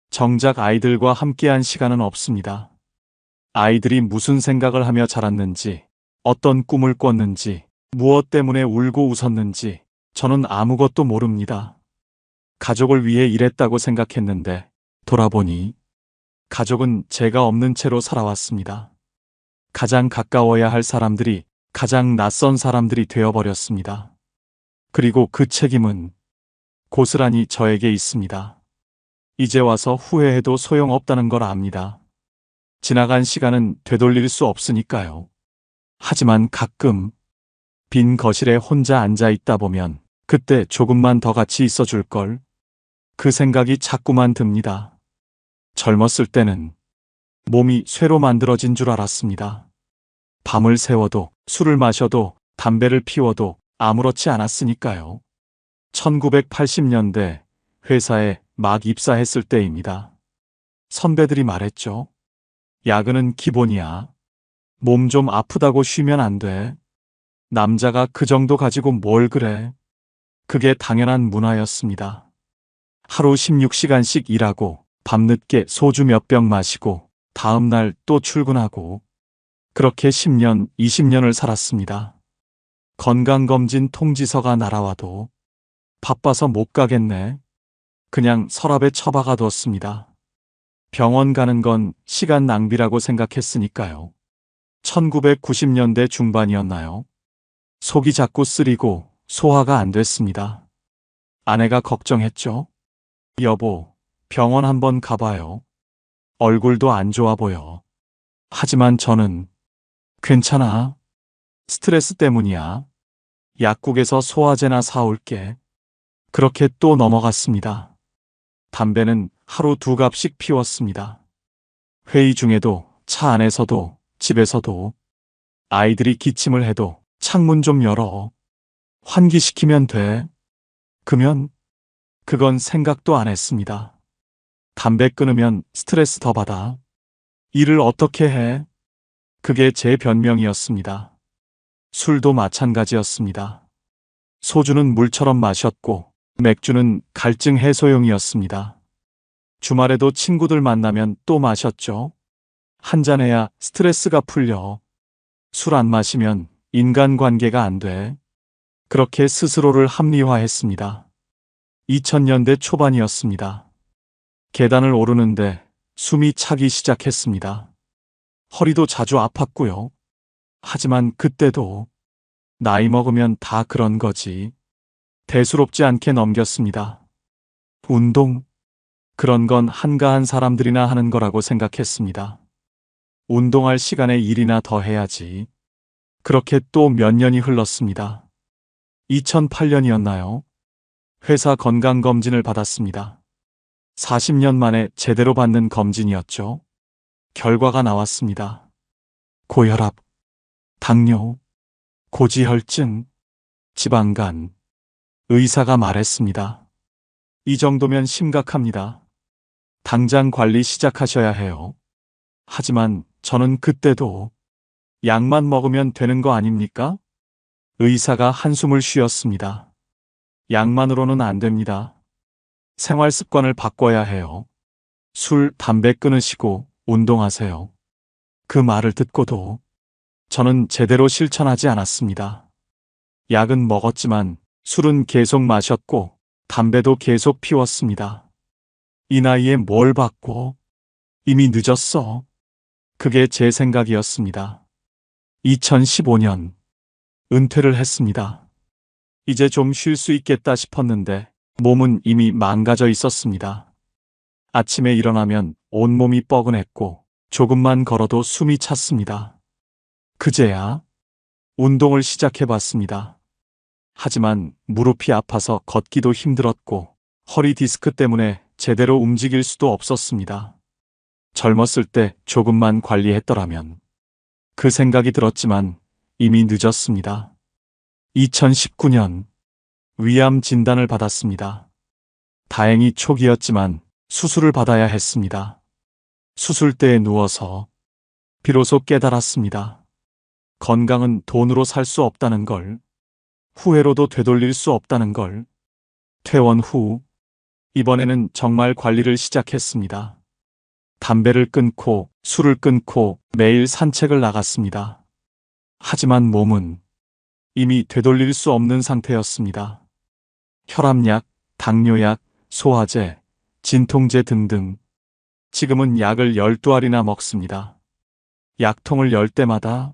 정작 아이들과 함께한 시간은 없습니다. 아이들이 무슨 생각을 하며 자랐는지, 어떤 꿈을 꿨는지, 무엇 때문에 울고 웃었는지 저는 아무것도 모릅니다. 가족을 위해 일했다고 생각했는데 돌아보니 가족은 제가 없는 채로 살아왔습니다. 가장 가까워야 할 사람들이 가장 낯선 사람들이 되어버렸습니다. 그리고 그 책임은 고스란히 저에게 있습니다. 이제 와서 후회해도 소용없다는 걸 압니다. 지나간 시간은 되돌릴 수 없으니까요. 하지만 가끔 빈 거실에 혼자 앉아 있다 보면 그때 조금만 더 같이 있어 줄 걸. 그 생각이 자꾸만 듭니다. 젊었을 때는 몸이 쇠로 만들어진 줄 알았습니다. 밤을 새워도 술을 마셔도 담배를 피워도 아무렇지 않았으니까요. 1980년대 회사에 막 입사했을 때입니다. 선배들이 말했죠. 야근은 기본이야. 몸 좀 아프다고 쉬면 안 돼. 남자가 그 정도 가지고 뭘 그래. 그게 당연한 문화였습니다. 하루 16시간씩 일하고 밤늦게 소주 몇 병 마시고 다음 날 또 출근하고 그렇게 10년, 20년을 살았습니다. 건강검진 통지서가 날아와도 바빠서 못 가겠네. 그냥 서랍에 처박아 뒀습니다. 병원 가는 건 시간 낭비라고 생각했으니까요. 1990년대 중반이었나요? 속이 자꾸 쓰리고 소화가 안 됐습니다. 아내가 걱정했죠. 여보, 병원 한번 가봐요. 얼굴도 안 좋아 보여. 하지만 저는 괜찮아. 스트레스 때문이야. 약국에서 소화제나 사올게. 그렇게 또 넘어갔습니다. 담배는 하루 2갑씩 피웠습니다. 회의 중에도, 차 안에서도, 집에서도. 아이들이 기침을 해도 창문 좀 열어. 환기시키면 돼. 그건 생각도 안 했습니다. 담배 끊으면 스트레스 더 받아. 일을 어떻게 해? 그게 제 변명이었습니다. 술도 마찬가지였습니다. 소주는 물처럼 마셨고 맥주는 갈증 해소용이었습니다. 주말에도 친구들 만나면 또 마셨죠. 한 잔해야 스트레스가 풀려. 술 안 마시면 인간관계가 안 돼. 그렇게 스스로를 합리화했습니다. 2000년대 초반이었습니다. 계단을 오르는데 숨이 차기 시작했습니다. 허리도 자주 아팠고요. 하지만 그때도 나이 먹으면 다 그런 거지. 대수롭지 않게 넘겼습니다. 운동? 그런 건 한가한 사람들이나 하는 거라고 생각했습니다. 운동할 시간에 일이나 더 해야지. 그렇게 또 몇 년이 흘렀습니다. 2008년이었나요? 회사 건강검진을 받았습니다. 40년 만에 제대로 받는 검진이었죠. 결과가 나왔습니다. 고혈압, 당뇨, 고지혈증, 지방간. 의사가 말했습니다. 이 정도면 심각합니다. 당장 관리 시작하셔야 해요. 하지만 저는 그때도 약만 먹으면 되는 거 아닙니까? 의사가 한숨을 쉬었습니다. 약만으로는 안 됩니다. 생활 습관을 바꿔야 해요. 술, 담배 끊으시고 운동하세요. 그 말을 듣고도 저는 제대로 실천하지 않았습니다. 약은 먹었지만 술은 계속 마셨고 담배도 계속 피웠습니다. 이 나이에 뭘 바꿔? 이미 늦었어. 그게 제 생각이었습니다. 2015년 은퇴를 했습니다. 이제 좀 쉴 수 있겠다 싶었는데 몸은 이미 망가져 있었습니다. 아침에 일어나면 온몸이 뻐근했고 조금만 걸어도 숨이 찼습니다. 그제야 운동을 시작해봤습니다. 하지만 무릎이 아파서 걷기도 힘들었고 허리 디스크 때문에 제대로 움직일 수도 없었습니다. 젊었을 때 조금만 관리했더라면. 그 생각이 들었지만 이미 늦었습니다. 2019년 위암 진단을 받았습니다. 다행히 초기였지만 수술을 받아야 했습니다. 수술대에 누워서 비로소 깨달았습니다. 건강은 돈으로 살 수 없다는 걸, 후회로도 되돌릴 수 없다는 걸. 퇴원 후 이번에는 정말 관리를 시작했습니다. 담배를 끊고 술을 끊고 매일 산책을 나갔습니다. 하지만 몸은 이미 되돌릴 수 없는 상태였습니다. 혈압약, 당뇨약, 소화제, 진통제 등등. 지금은 약을 12알이나 먹습니다. 약통을 열 때마다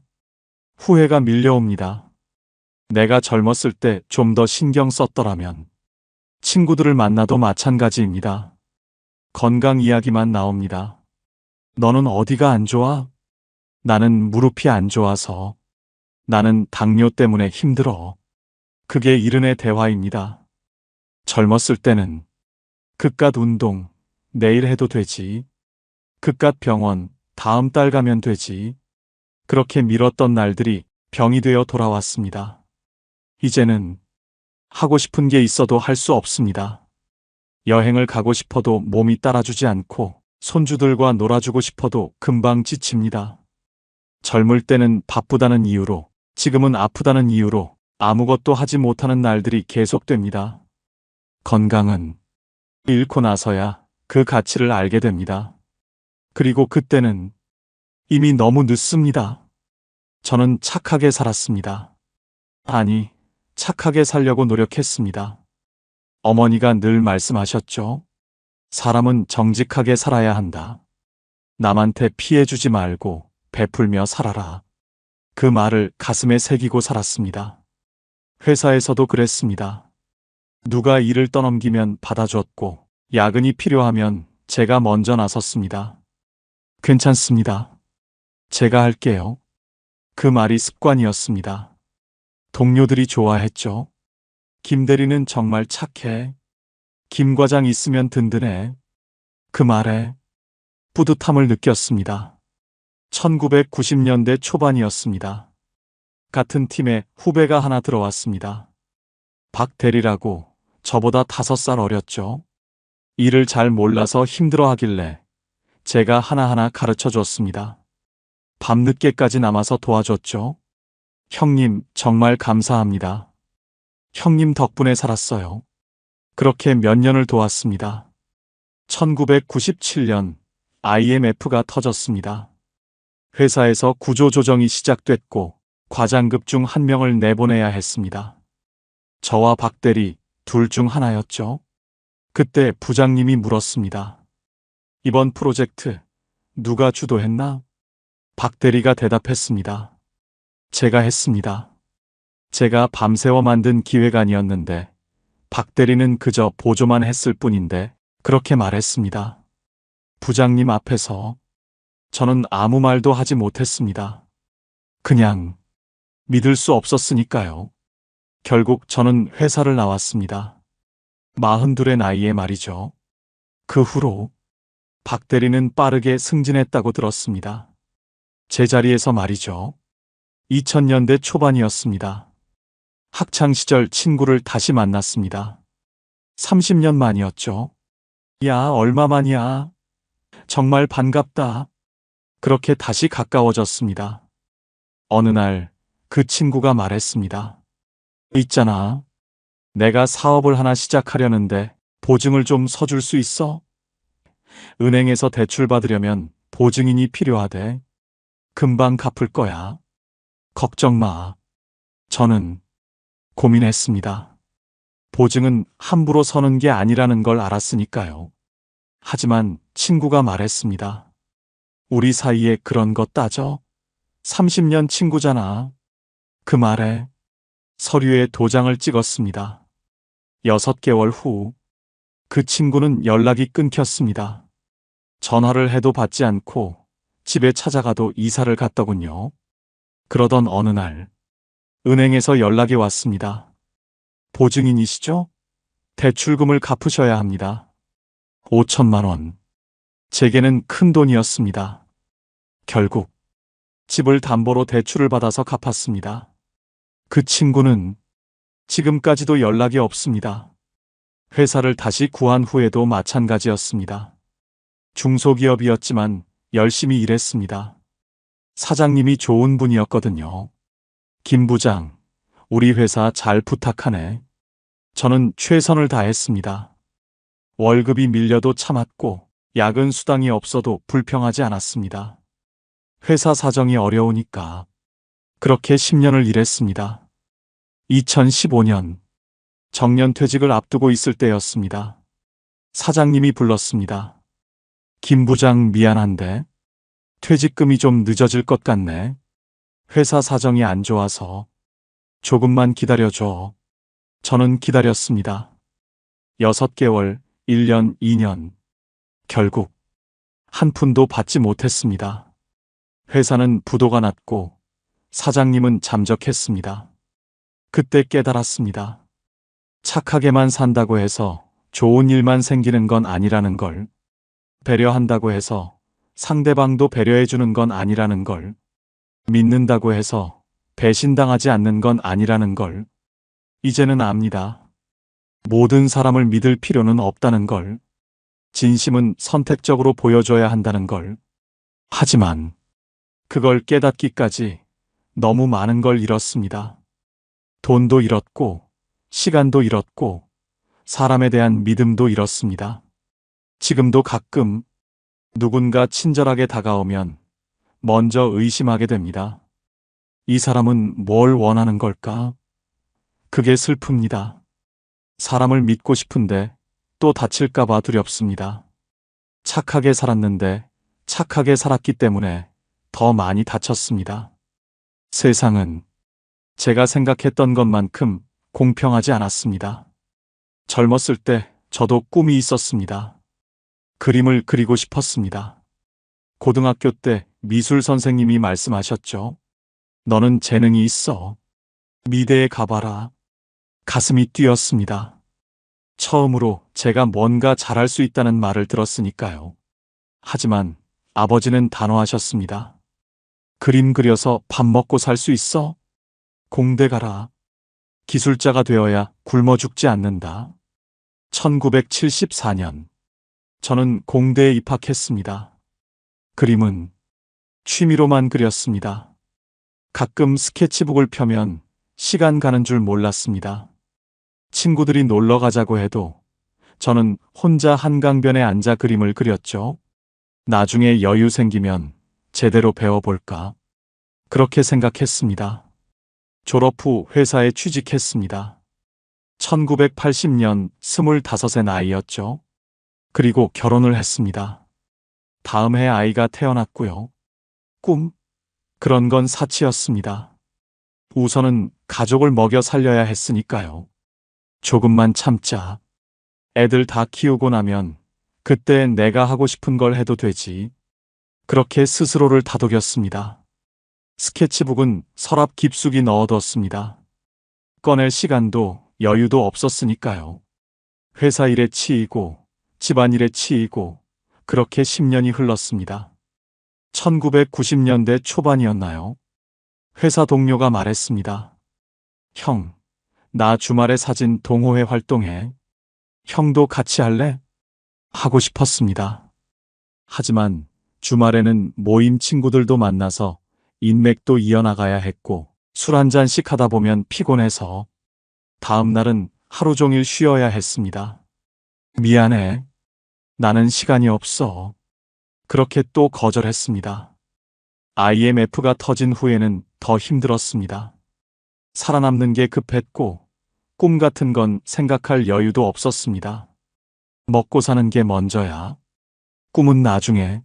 후회가 밀려옵니다. 내가 젊었을 때 좀 더 신경 썼더라면. 친구들을 만나도 마찬가지입니다. 건강 이야기만 나옵니다. 너는 어디가 안 좋아? 나는 무릎이 안 좋아서. 나는 당뇨 때문에 힘들어. 그게 이른의 대화입니다. 젊었을 때는 그깟 운동, 내일 해도 되지. 그깟 병원, 다음 달 가면 되지. 그렇게 미뤘던 날들이 병이 되어 돌아왔습니다. 이제는 하고 싶은 게 있어도 할 수 없습니다. 여행을 가고 싶어도 몸이 따라주지 않고 손주들과 놀아주고 싶어도 금방 지칩니다. 젊을 때는 바쁘다는 이유로, 지금은 아프다는 이유로 아무것도 하지 못하는 날들이 계속됩니다. 건강은 잃고 나서야 그 가치를 알게 됩니다. 그리고 그때는 이미 너무 늦습니다. 저는 착하게 살았습니다. 아니, 착하게 살려고 노력했습니다. 어머니가 늘 말씀하셨죠. 사람은 정직하게 살아야 한다. 남한테 피해주지 말고 베풀며 살아라. 그 말을 가슴에 새기고 살았습니다. 회사에서도 그랬습니다. 누가 일을 떠넘기면 받아줬고 야근이 필요하면 제가 먼저 나섰습니다. 괜찮습니다. 제가 할게요. 그 말이 습관이었습니다. 동료들이 좋아했죠. 김 대리는 정말 착해. 김 과장 있으면 든든해. 그 말에 뿌듯함을 느꼈습니다. 1990년대 초반이었습니다. 같은 팀에 후배가 하나 들어왔습니다. 박 대리라고. 저보다 5살 어렸죠. 일을 잘 몰라서 힘들어하길래 제가 하나하나 가르쳐 줬습니다. 밤늦게까지 남아서 도와줬죠. 형님, 정말 감사합니다. 형님 덕분에 살았어요. 그렇게 몇 년을 도왔습니다. 1997년 IMF가 터졌습니다. 회사에서 구조조정이 시작됐고 과장급 중 한 명을 내보내야 했습니다. 저와 박 대리 둘 중 하나였죠. 그때 부장님이 물었습니다. 이번 프로젝트 누가 주도했나? 박 대리가 대답했습니다. 제가 했습니다. 제가 밤새워 만든 기획안이었는데 박 대리는 그저 보조만 했을 뿐인데 그렇게 말했습니다. 부장님 앞에서 저는 아무 말도 하지 못했습니다. 그냥 믿을 수 없었으니까요. 결국 저는 회사를 나왔습니다. 42의 나이에 말이죠. 그 후로 박 대리는 빠르게 승진했다고 들었습니다. 제 자리에서 말이죠. 2000년대 초반이었습니다. 학창시절 친구를 다시 만났습니다. 30년 만이었죠. 야, 얼마만이야. 정말 반갑다. 그렇게 다시 가까워졌습니다. 어느 날 그 친구가 말했습니다. 있잖아. 내가 사업을 하나 시작하려는데 보증을 좀 서줄 수 있어? 은행에서 대출 받으려면 보증인이 필요하대. 금방 갚을 거야. 걱정 마. 저는 고민했습니다. 보증은 함부로 서는 게 아니라는 걸 알았으니까요. 하지만 친구가 말했습니다. 우리 사이에 그런 거 따져? 30년 친구잖아. 그 말에 서류에 도장을 찍었습니다. 6개월 후 그 친구는 연락이 끊겼습니다. 전화를 해도 받지 않고 집에 찾아가도 이사를 갔더군요. 그러던 어느 날 은행에서 연락이 왔습니다. 보증인이시죠? 대출금을 갚으셔야 합니다. 5천만 원. 제게는 큰 돈이었습니다. 결국 집을 담보로 대출을 받아서 갚았습니다. 그 친구는 지금까지도 연락이 없습니다. 회사를 다시 구한 후에도 마찬가지였습니다. 중소기업이었지만 열심히 일했습니다. 사장님이 좋은 분이었거든요. 김 부장, 우리 회사 잘 부탁하네. 저는 최선을 다했습니다. 월급이 밀려도 참았고 야근 수당이 없어도 불평하지 않았습니다. 회사 사정이 어려우니까 그렇게 10년을 일했습니다. 2015년 정년퇴직을 앞두고 있을 때였습니다. 사장님이 불렀습니다. 김 부장 미안한데 퇴직금이 좀 늦어질 것 같네. 회사 사정이 안 좋아서 조금만 기다려줘. 저는 기다렸습니다. 6개월, 1년, 2년. 결국 한 푼도 받지 못했습니다. 회사는 부도가 났고 사장님은 잠적했습니다. 그때 깨달았습니다. 착하게만 산다고 해서 좋은 일만 생기는 건 아니라는 걸. 배려한다고 해서 상대방도 배려해주는 건 아니라는 걸. 믿는다고 해서 배신당하지 않는 건 아니라는 걸. 이제는 압니다. 모든 사람을 믿을 필요는 없다는 걸. 진심은 선택적으로 보여줘야 한다는 걸. 하지만 그걸 깨닫기까지 너무 많은 걸 잃었습니다. 돈도 잃었고, 시간도 잃었고, 사람에 대한 믿음도 잃었습니다. 지금도 가끔 누군가 친절하게 다가오면 먼저 의심하게 됩니다. 이 사람은 뭘 원하는 걸까? 그게 슬픕니다. 사람을 믿고 싶은데 또 다칠까봐 두렵습니다. 착하게 살았는데 착하게 살았기 때문에 더 많이 다쳤습니다. 세상은 제가 생각했던 것만큼 공평하지 않았습니다. 젊었을 때 저도 꿈이 있었습니다. 그림을 그리고 싶었습니다. 고등학교 때 미술 선생님이 말씀하셨죠. 너는 재능이 있어. 미대에 가봐라. 가슴이 뛰었습니다. 처음으로 제가 뭔가 잘할 수 있다는 말을 들었으니까요. 하지만 아버지는 단호하셨습니다. 그림 그려서 밥 먹고 살 수 있어? 공대 가라. 기술자가 되어야 굶어 죽지 않는다. 1974년 저는 공대에 입학했습니다. 그림은 취미로만 그렸습니다. 가끔 스케치북을 펴면 시간 가는 줄 몰랐습니다. 친구들이 놀러 가자고 해도 저는 혼자 한강변에 앉아 그림을 그렸죠. 나중에 여유 생기면 제대로 배워볼까? 그렇게 생각했습니다. 졸업 후 회사에 취직했습니다. 1980년 25의 나이였죠. 그리고 결혼을 했습니다. 다음 해 아이가 태어났고요. 꿈? 그런 건 사치였습니다. 우선은 가족을 먹여 살려야 했으니까요. 조금만 참자. 애들 다 키우고 나면 그때 내가 하고 싶은 걸 해도 되지. 그렇게 스스로를 다독였습니다. 스케치북은 서랍 깊숙이 넣어뒀습니다. 꺼낼 시간도 여유도 없었으니까요. 회사 일에 치이고 집안일에 치이고 그렇게 10년이 흘렀습니다. 1990년대 초반이었나요? 회사 동료가 말했습니다. 형, 나 주말에 사진 동호회 활동해. 형도 같이 할래? 하고 싶었습니다. 하지만 주말에는 모임 친구들도 만나서 인맥도 이어나가야 했고 술 한 잔씩 하다 보면 피곤해서 다음 날은 하루 종일 쉬어야 했습니다. 미안해. 나는 시간이 없어. 그렇게 또 거절했습니다. IMF가 터진 후에는 더 힘들었습니다. 살아남는 게 급했고 꿈 같은 건 생각할 여유도 없었습니다. 먹고 사는 게 먼저야. 꿈은 나중에.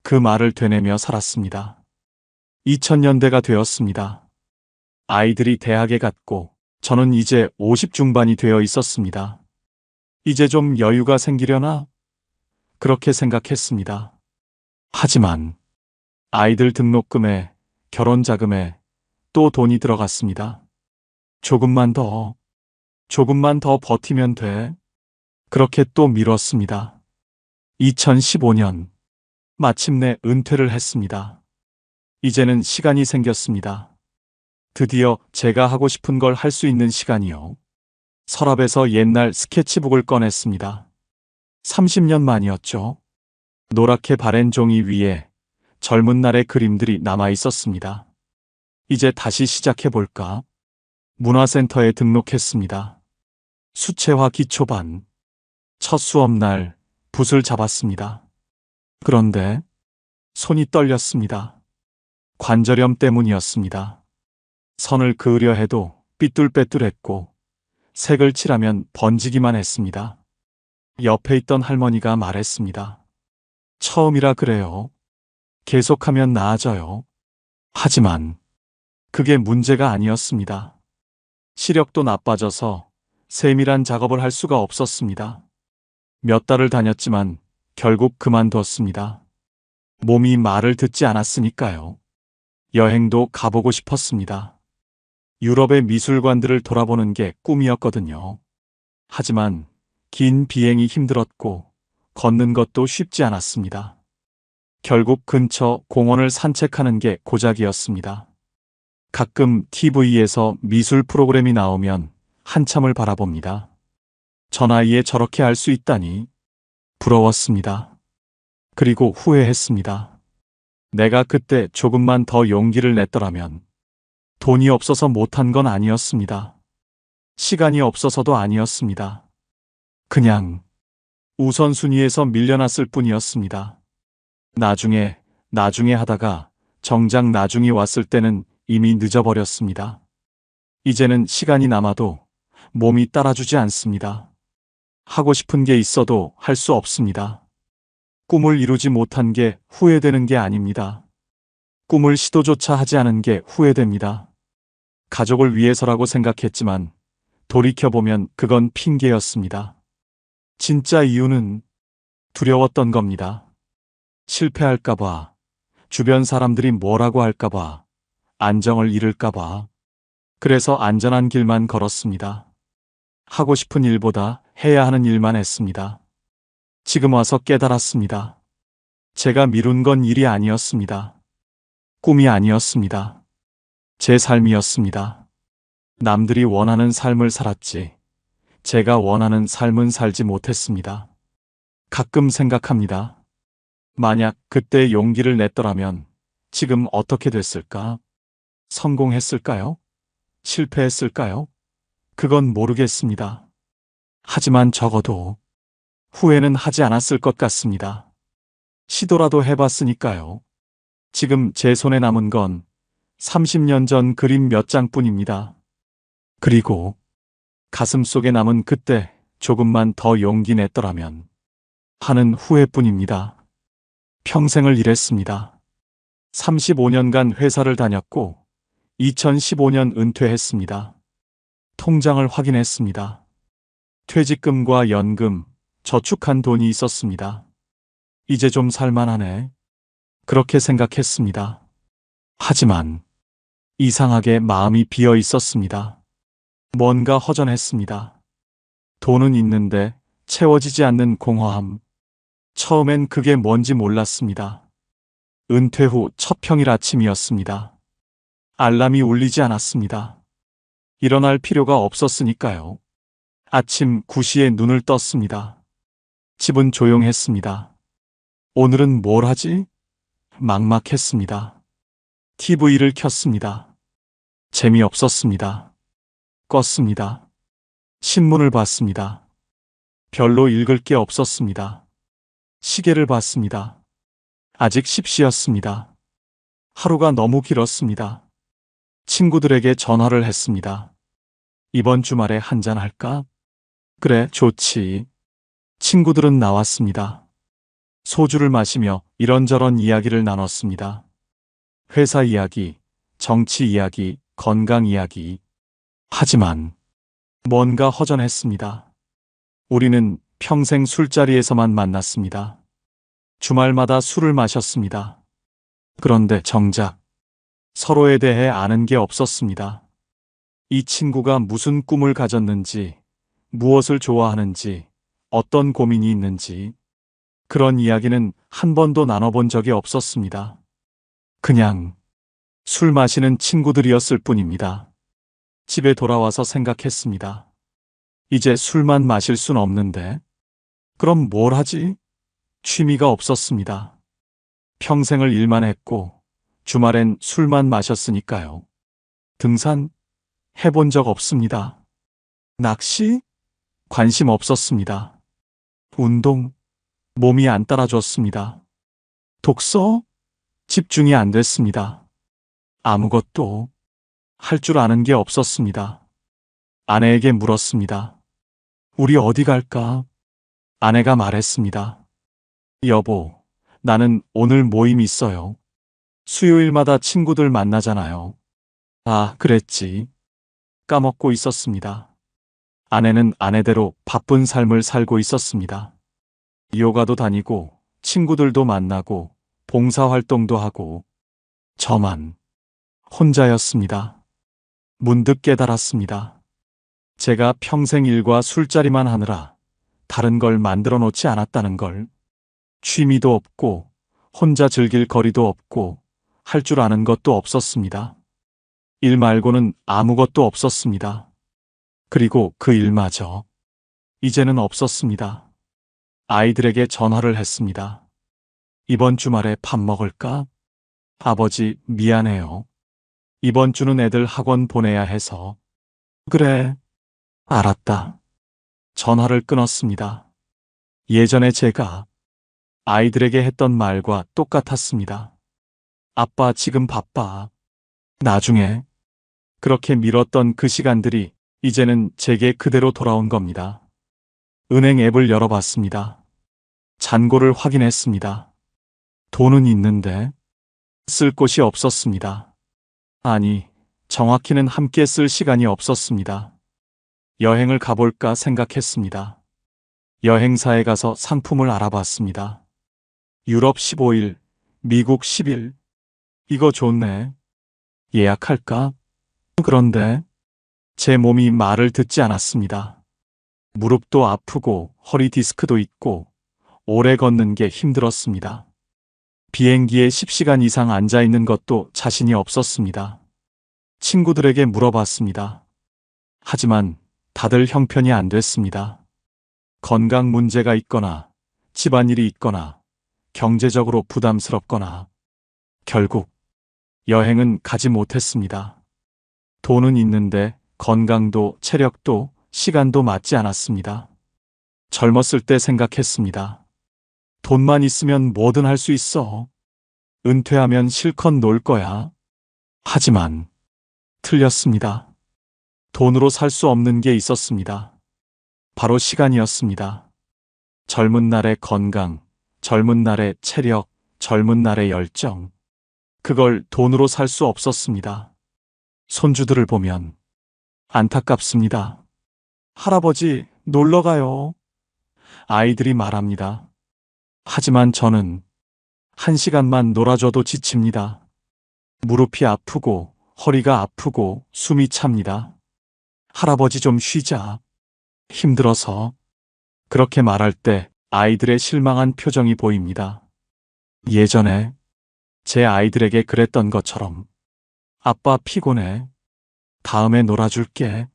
그 말을 되뇌며 살았습니다. 2000년대가 되었습니다. 아이들이 대학에 갔고 저는 이제 50 중반이 되어 있었습니다. 이제 좀 여유가 생기려나? 그렇게 생각했습니다. 하지만 아이들 등록금에 결혼 자금에 또 돈이 들어갔습니다. 조금만 더 버티면 돼. 그렇게 또 미뤘습니다. 2015년 마침내 은퇴를 했습니다. 이제는 시간이 생겼습니다. 드디어 제가 하고 싶은 걸 할 수 있는 시간이요. 서랍에서 옛날 스케치북을 꺼냈습니다. 30년 만이었죠. 노랗게 바랜 종이 위에 젊은 날의 그림들이 남아 있었습니다. 이제 다시 시작해볼까? 문화센터에 등록했습니다. 수채화 기초반. 첫 수업날 붓을 잡았습니다. 그런데 손이 떨렸습니다. 관절염 때문이었습니다. 선을 그으려 해도 삐뚤빼뚤했고 색을 칠하면 번지기만 했습니다. 옆에 있던 할머니가 말했습니다. 처음이라 그래요. 계속하면 나아져요. 하지만 그게 문제가 아니었습니다. 시력도 나빠져서 세밀한 작업을 할 수가 없었습니다. 몇 달을 다녔지만 결국 그만뒀습니다. 몸이 말을 듣지 않았으니까요. 여행도 가보고 싶었습니다. 유럽의 미술관들을 돌아보는 게 꿈이었거든요. 하지만 긴 비행이 힘들었고 걷는 것도 쉽지 않았습니다. 결국 근처 공원을 산책하는 게 고작이었습니다. 가끔 TV에서 미술 프로그램이 나오면 한참을 바라봅니다. 저 나이에 저렇게 할 수 있다니 부러웠습니다. 그리고 후회했습니다. 내가 그때 조금만 더 용기를 냈더라면 돈이 없어서 못한 건 아니었습니다. 시간이 없어서도 아니었습니다. 그냥 우선순위에서 밀려났을 뿐이었습니다. 나중에 하다가 정작 나중이 왔을 때는 이미 늦어버렸습니다. 이제는 시간이 남아도 몸이 따라주지 않습니다. 하고 싶은 게 있어도 할 수 없습니다. 꿈을 이루지 못한 게 후회되는 게 아닙니다. 꿈을 시도조차 하지 않은 게 후회됩니다. 가족을 위해서라고 생각했지만 돌이켜보면 그건 핑계였습니다. 진짜 이유는 두려웠던 겁니다. 실패할까봐, 주변 사람들이 뭐라고 할까봐, 안정을 잃을까봐. 그래서 안전한 길만 걸었습니다. 하고 싶은 일보다 해야 하는 일만 했습니다. 지금 와서 깨달았습니다. 제가 미룬 건 일이 아니었습니다. 꿈이 아니었습니다. 제 삶이었습니다. 남들이 원하는 삶을 살았지, 제가 원하는 삶은 살지 못했습니다. 가끔 생각합니다. 만약 그때 용기를 냈더라면 지금 어떻게 됐을까? 성공했을까요? 실패했을까요? 그건 모르겠습니다. 하지만 적어도 후회는 하지 않았을 것 같습니다. 시도라도 해봤으니까요. 지금 제 손에 남은 건 30년 전 그림 몇 장뿐입니다. 그리고 가슴 속에 남은 그때 조금만 더 용기 냈더라면 하는 후회뿐입니다. 평생을 일했습니다. 35년간 회사를 다녔고 2015년 은퇴했습니다. 통장을 확인했습니다. 퇴직금과 연금, 저축한 돈이 있었습니다. 이제 좀 살만하네. 그렇게 생각했습니다. 하지만 이상하게 마음이 비어 있었습니다. 뭔가 허전했습니다. 돈은 있는데 채워지지 않는 공허함. 처음엔 그게 뭔지 몰랐습니다. 은퇴 후 첫 평일 아침이었습니다. 알람이 울리지 않았습니다. 일어날 필요가 없었으니까요. 아침 9시에 눈을 떴습니다. 집은 조용했습니다. 오늘은 뭘 하지? 막막했습니다. TV를 켰습니다. 재미없었습니다. 껐습니다. 신문을 봤습니다. 별로 읽을 게 없었습니다. 시계를 봤습니다. 아직 10시였습니다. 하루가 너무 길었습니다. 친구들에게 전화를 했습니다. 이번 주말에 한잔 할까? 그래, 좋지. 친구들은 나왔습니다. 소주를 마시며 이런저런 이야기를 나눴습니다. 회사 이야기, 정치 이야기, 건강 이야기. 하지만 뭔가 허전했습니다. 우리는 평생 술자리에서만 만났습니다. 주말마다 술을 마셨습니다. 그런데 정작 서로에 대해 아는 게 없었습니다. 이 친구가 무슨 꿈을 가졌는지, 무엇을 좋아하는지, 어떤 고민이 있는지, 그런 이야기는 한 번도 나눠본 적이 없었습니다. 그냥 술 마시는 친구들이었을 뿐입니다. 집에 돌아와서 생각했습니다. 이제 술만 마실 순 없는데, 그럼 뭘 하지? 취미가 없었습니다. 평생을 일만 했고, 주말엔 술만 마셨으니까요. 등산? 해본 적 없습니다. 낚시? 관심 없었습니다. 운동? 몸이 안 따라줬습니다. 독서? 집중이 안 됐습니다. 아무것도 할 줄 아는 게 없었습니다. 아내에게 물었습니다. 우리 어디 갈까? 아내가 말했습니다. 여보, 나는 오늘 모임 있어요. 수요일마다 친구들 만나잖아요. 아, 그랬지. 까먹고 있었습니다. 아내는 아내대로 바쁜 삶을 살고 있었습니다. 요가도 다니고, 친구들도 만나고, 봉사활동도 하고, 저만 혼자였습니다. 문득 깨달았습니다. 제가 평생 일과 술자리만 하느라 다른 걸 만들어 놓지 않았다는 걸. 취미도 없고, 혼자 즐길 거리도 없고, 할 줄 아는 것도 없었습니다. 일 말고는 아무것도 없었습니다. 그리고 그 일마저 이제는 없었습니다. 아이들에게 전화를 했습니다. 이번 주말에 밥 먹을까? 아버지, 미안해요. 이번 주는 애들 학원 보내야 해서. 그래, 알았다. 전화를 끊었습니다. 예전에 제가 아이들에게 했던 말과 똑같았습니다. 아빠, 지금 바빠. 나중에. 그렇게 미뤘던 그 시간들이 이제는 제게 그대로 돌아온 겁니다. 은행 앱을 열어봤습니다. 잔고를 확인했습니다. 돈은 있는데 쓸 곳이 없었습니다. 아니, 정확히는 함께 쓸 시간이 없었습니다. 여행을 가볼까 생각했습니다. 여행사에 가서 상품을 알아봤습니다. 유럽 15일, 미국 10일. 이거 좋네. 예약할까? 그런데 제 몸이 말을 듣지 않았습니다. 무릎도 아프고 허리 디스크도 있고 오래 걷는 게 힘들었습니다. 비행기에 10시간 이상 앉아 있는 것도 자신이 없었습니다. 친구들에게 물어봤습니다. 하지만 다들 형편이 안 됐습니다. 건강 문제가 있거나 집안일이 있거나 경제적으로 부담스럽거나 결국 여행은 가지 못했습니다. 돈은 있는데 건강도 체력도 시간도 맞지 않았습니다. 젊었을 때 생각했습니다. 돈만 있으면 뭐든 할 수 있어. 은퇴하면 실컷 놀 거야. 하지만 틀렸습니다. 돈으로 살 수 없는 게 있었습니다. 바로 시간이었습니다. 젊은 날의 건강, 젊은 날의 체력, 젊은 날의 열정. 그걸 돈으로 살 수 없었습니다. 손주들을 보면 안타깝습니다. 할아버지, 놀러 가요. 아이들이 말합니다. 하지만 저는 1시간만 놀아줘도 지칩니다. 무릎이 아프고 허리가 아프고 숨이 찹니다. 할아버지 좀 쉬자. 힘들어서. 그렇게 말할 때 아이들의 실망한 표정이 보입니다. 예전에 제 아이들에게 그랬던 것처럼 아빠 피곤해. 다음에 놀아줄게.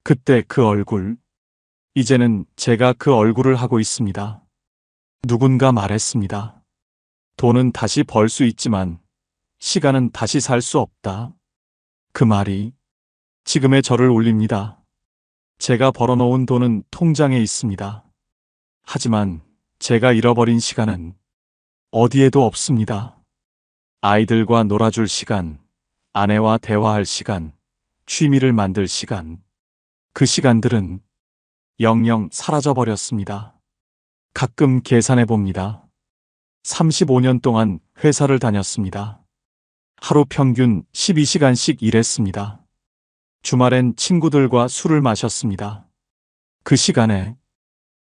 그때 그 얼굴. 이제는 제가 그 얼굴을 하고 있습니다. 누군가 말했습니다. 돈은 다시 벌 수 있지만 시간은 다시 살 수 없다. 그 말이 지금의 저를 울립니다. 제가 벌어놓은 돈은 통장에 있습니다. 하지만 제가 잃어버린 시간은 어디에도 없습니다. 아이들과 놀아줄 시간, 아내와 대화할 시간, 취미를 만들 시간. 그 시간들은 영영 사라져버렸습니다. 가끔 계산해 봅니다. 35년 동안 회사를 다녔습니다. 하루 평균 12시간씩 일했습니다. 주말엔 친구들과 술을 마셨습니다. 그 시간에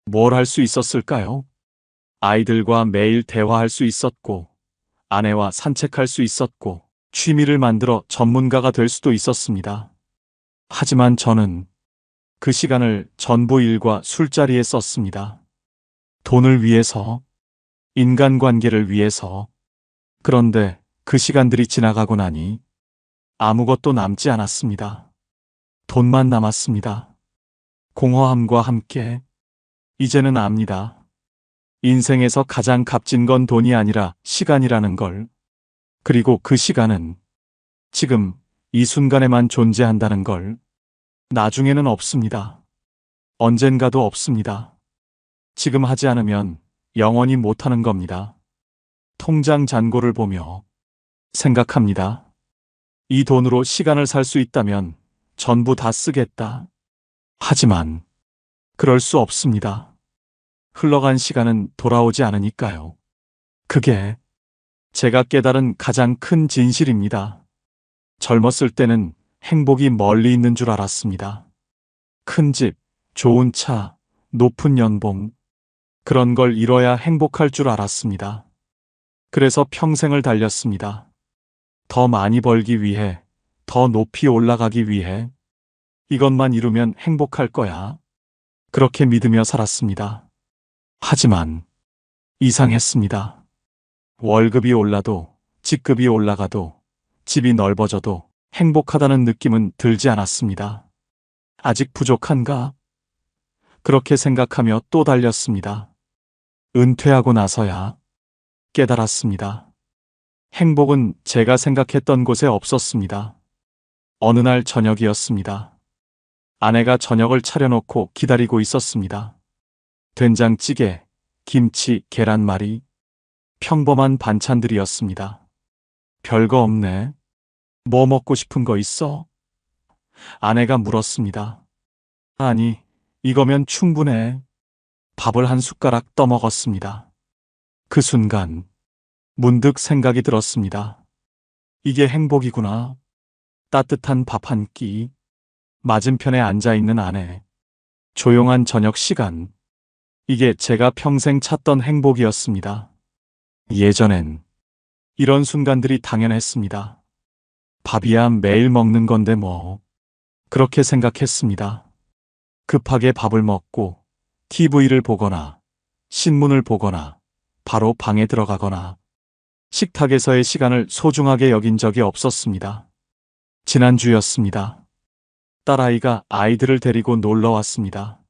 뭘 할 수 있었을까요? 아이들과 매일 대화할 수 있었고, 아내와 산책할 수 있었고, 취미를 만들어 전문가가 될 수도 있었습니다. 하지만 저는 그 시간을 전부 일과 술자리에 썼습니다. 돈을 위해서, 인간관계를 위해서. 그런데 그 시간들이 지나가고 나니 아무것도 남지 않았습니다. 돈만 남았습니다. 공허함과 함께 이제는 압니다. 인생에서 가장 값진 건 돈이 아니라 시간이라는 걸. 그리고 그 시간은 지금 이 순간에만 존재한다는 걸. 나중에는 없습니다. 언젠가도 없습니다. 지금 하지 않으면 영원히 못하는 겁니다. 통장 잔고를 보며 생각합니다. 이 돈으로 시간을 살 수 있다면 전부 다 쓰겠다. 하지만 그럴 수 없습니다. 흘러간 시간은 돌아오지 않으니까요. 그게 제가 깨달은 가장 큰 진실입니다. 젊었을 때는 행복이 멀리 있는 줄 알았습니다. 큰 집, 좋은 차, 높은 연봉. 그런 걸 이뤄야 행복할 줄 알았습니다. 그래서 평생을 달렸습니다. 더 많이 벌기 위해, 더 높이 올라가기 위해. 이것만 이루면 행복할 거야. 그렇게 믿으며 살았습니다. 하지만 이상했습니다. 월급이 올라도, 직급이 올라가도, 집이 넓어져도 행복하다는 느낌은 들지 않았습니다. 아직 부족한가? 그렇게 생각하며 또 달렸습니다. 은퇴하고 나서야 깨달았습니다. 행복은 제가 생각했던 곳에 없었습니다. 어느 날 저녁이었습니다. 아내가 저녁을 차려놓고 기다리고 있었습니다. 된장찌개, 김치, 계란말이. 평범한 반찬들이었습니다. 별거 없네. 뭐 먹고 싶은 거 있어? 아내가 물었습니다. 아니, 이거면 충분해. 밥을 한 숟가락 떠먹었습니다. 그 순간 문득 생각이 들었습니다. 이게 행복이구나. 따뜻한 밥 한 끼, 맞은편에 앉아있는 아내, 조용한 저녁 시간. 이게 제가 평생 찾던 행복이었습니다. 예전엔 이런 순간들이 당연했습니다. 밥이야 매일 먹는 건데 뭐. 그렇게 생각했습니다. 급하게 밥을 먹고 TV를 보거나 신문을 보거나 바로 방에 들어가거나 식탁에서의 시간을 소중하게 여긴 적이 없었습니다. 지난주였습니다. 딸아이가 아이들을 데리고 놀러 왔습니다.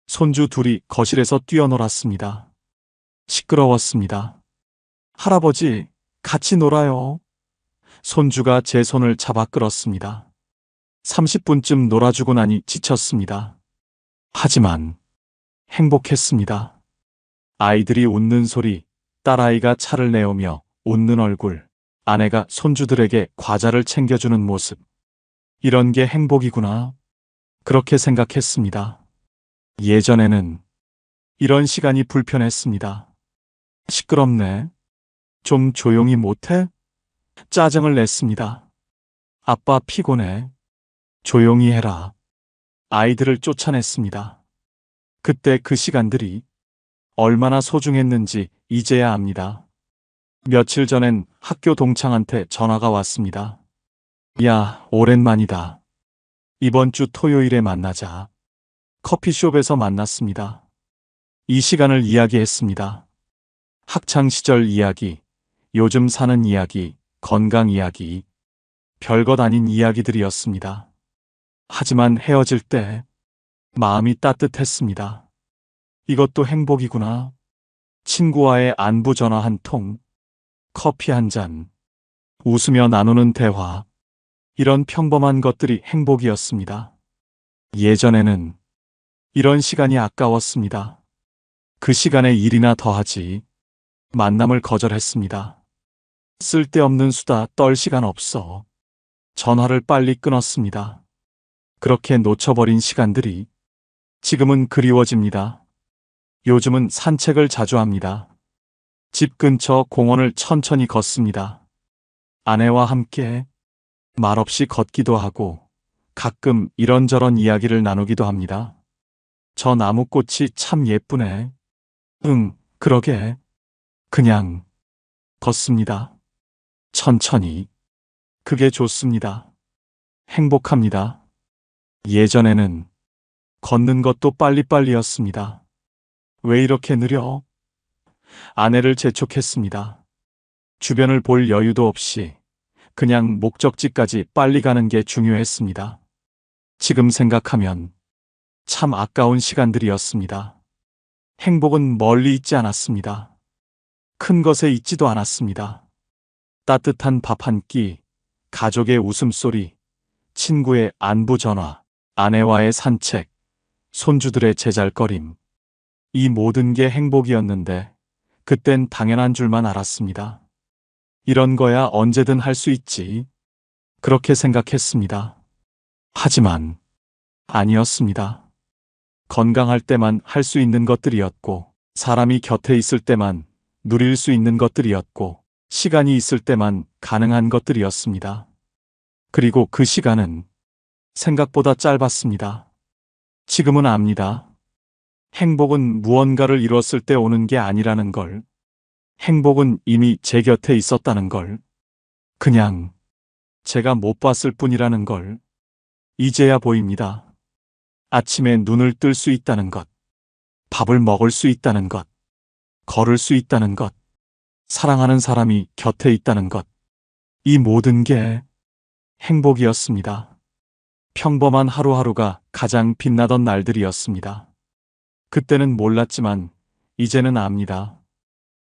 손주 둘이 거실에서 뛰어놀았습니다. 시끄러웠습니다. 할아버지, 같이 놀아요. 손주가 제 손을 잡아 끌었습니다. 30분쯤 놀아주고 나니 지쳤습니다. 하지만 행복했습니다. 아이들이 웃는 소리, 딸아이가 차를 내오며 웃는 얼굴, 아내가 손주들에게 과자를 챙겨주는 모습. 이런 게 행복이구나. 그렇게 생각했습니다. 예전에는 이런 시간이 불편했습니다. 시끄럽네. 좀 조용히 못해? 짜증을 냈습니다. 아빠 피곤해. 조용히 해라. 아이들을 쫓아냈습니다. 그때 그 시간들이 얼마나 소중했는지 이제야 압니다. 며칠 전엔 학교 동창한테 전화가 왔습니다. 야, 오랜만이다. 이번 주 토요일에 만나자. 커피숍에서 만났습니다. 이 시간을 이야기했습니다. 학창시절 이야기, 요즘 사는 이야기, 건강 이야기, 별것 아닌 이야기들이었습니다. 하지만 헤어질 때 마음이 따뜻했습니다. 이것도 행복이구나. 친구와의 안부 전화 한 통, 커피 한 잔, 웃으며 나누는 대화, 이런 평범한 것들이 행복이었습니다. 예전에는 이런 시간이 아까웠습니다. 그 시간에 일이나 더하지 만남을 거절했습니다. 쓸데없는 수다 떨 시간 없어. 전화를 빨리 끊었습니다. 그렇게 놓쳐버린 시간들이 지금은 그리워집니다. 요즘은 산책을 자주 합니다. 집 근처 공원을 천천히 걷습니다. 아내와 함께 말없이 걷기도 하고 가끔 이런저런 이야기를 나누기도 합니다. 저 나무꽃이 참 예쁘네. 응, 그러게. 그냥 걷습니다. 천천히. 그게 좋습니다. 행복합니다. 예전에는 걷는 것도 빨리빨리였습니다. 왜 이렇게 느려? 아내를 재촉했습니다. 주변을 볼 여유도 없이 그냥 목적지까지 빨리 가는 게 중요했습니다. 지금 생각하면 참 아까운 시간들이었습니다. 행복은 멀리 있지 않았습니다. 큰 것에 있지도 않았습니다. 따뜻한 밥 한 끼, 가족의 웃음소리, 친구의 안부 전화, 아내와의 산책, 손주들의 제잘거림. 이 모든 게 행복이었는데 그땐 당연한 줄만 알았습니다. 이런 거야 언제든 할 수 있지. 그렇게 생각했습니다. 하지만 아니었습니다. 건강할 때만 할 수 있는 것들이었고, 사람이 곁에 있을 때만 누릴 수 있는 것들이었고, 시간이 있을 때만 가능한 것들이었습니다. 그리고 그 시간은 생각보다 짧았습니다. 지금은 압니다. 행복은 무언가를 이뤘을 때 오는 게 아니라는 걸. 행복은 이미 제 곁에 있었다는 걸. 그냥 제가 못 봤을 뿐이라는 걸. 이제야 보입니다. 아침에 눈을 뜰 수 있다는 것. 밥을 먹을 수 있다는 것. 걸을 수 있다는 것. 사랑하는 사람이 곁에 있다는 것. 이 모든 게 행복이었습니다. 평범한 하루하루가 가장 빛나던 날들이었습니다. 그때는 몰랐지만 이제는 압니다.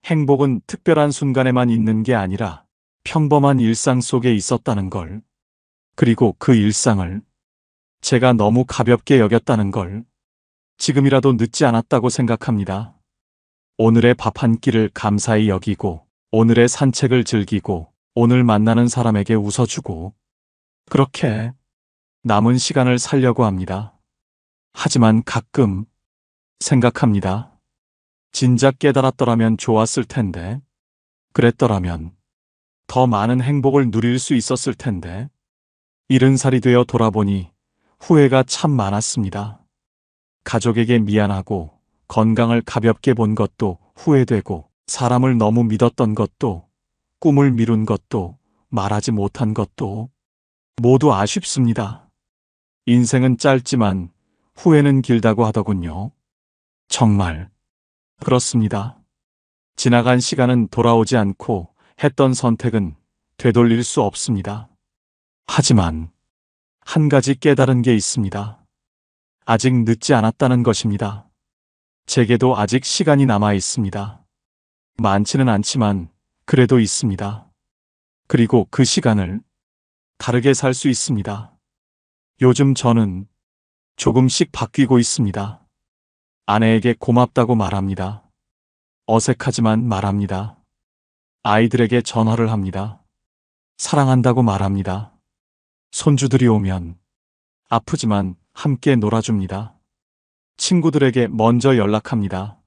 행복은 특별한 순간에만 있는 게 아니라 평범한 일상 속에 있었다는 걸. 그리고 그 일상을 제가 너무 가볍게 여겼다는 걸. 지금이라도 늦지 않았다고 생각합니다. 오늘의 밥 한 끼를 감사히 여기고, 오늘의 산책을 즐기고, 오늘 만나는 사람에게 웃어주고, 그렇게 남은 시간을 살려고 합니다. 하지만 가끔 생각합니다. 진작 깨달았더라면 좋았을 텐데, 그랬더라면 더 많은 행복을 누릴 수 있었을 텐데, 70살이 되어 돌아보니 후회가 참 많았습니다. 가족에게 미안하고, 건강을 가볍게 본 것도 후회되고, 사람을 너무 믿었던 것도, 꿈을 미룬 것도, 말하지 못한 것도 모두 아쉽습니다. 인생은 짧지만 후회는 길다고 하더군요. 정말 그렇습니다. 지나간 시간은 돌아오지 않고 했던 선택은 되돌릴 수 없습니다. 하지만 한 가지 깨달은 게 있습니다. 아직 늦지 않았다는 것입니다. 제게도 아직 시간이 남아 있습니다. 많지는 않지만 그래도 있습니다. 그리고 그 시간을 다르게 살 수 있습니다. 요즘 저는 조금씩 바뀌고 있습니다. 아내에게 고맙다고 말합니다. 어색하지만 말합니다. 아이들에게 전화를 합니다. 사랑한다고 말합니다. 손주들이 오면 아프지만 함께 놀아줍니다. 친구들에게 먼저 연락합니다.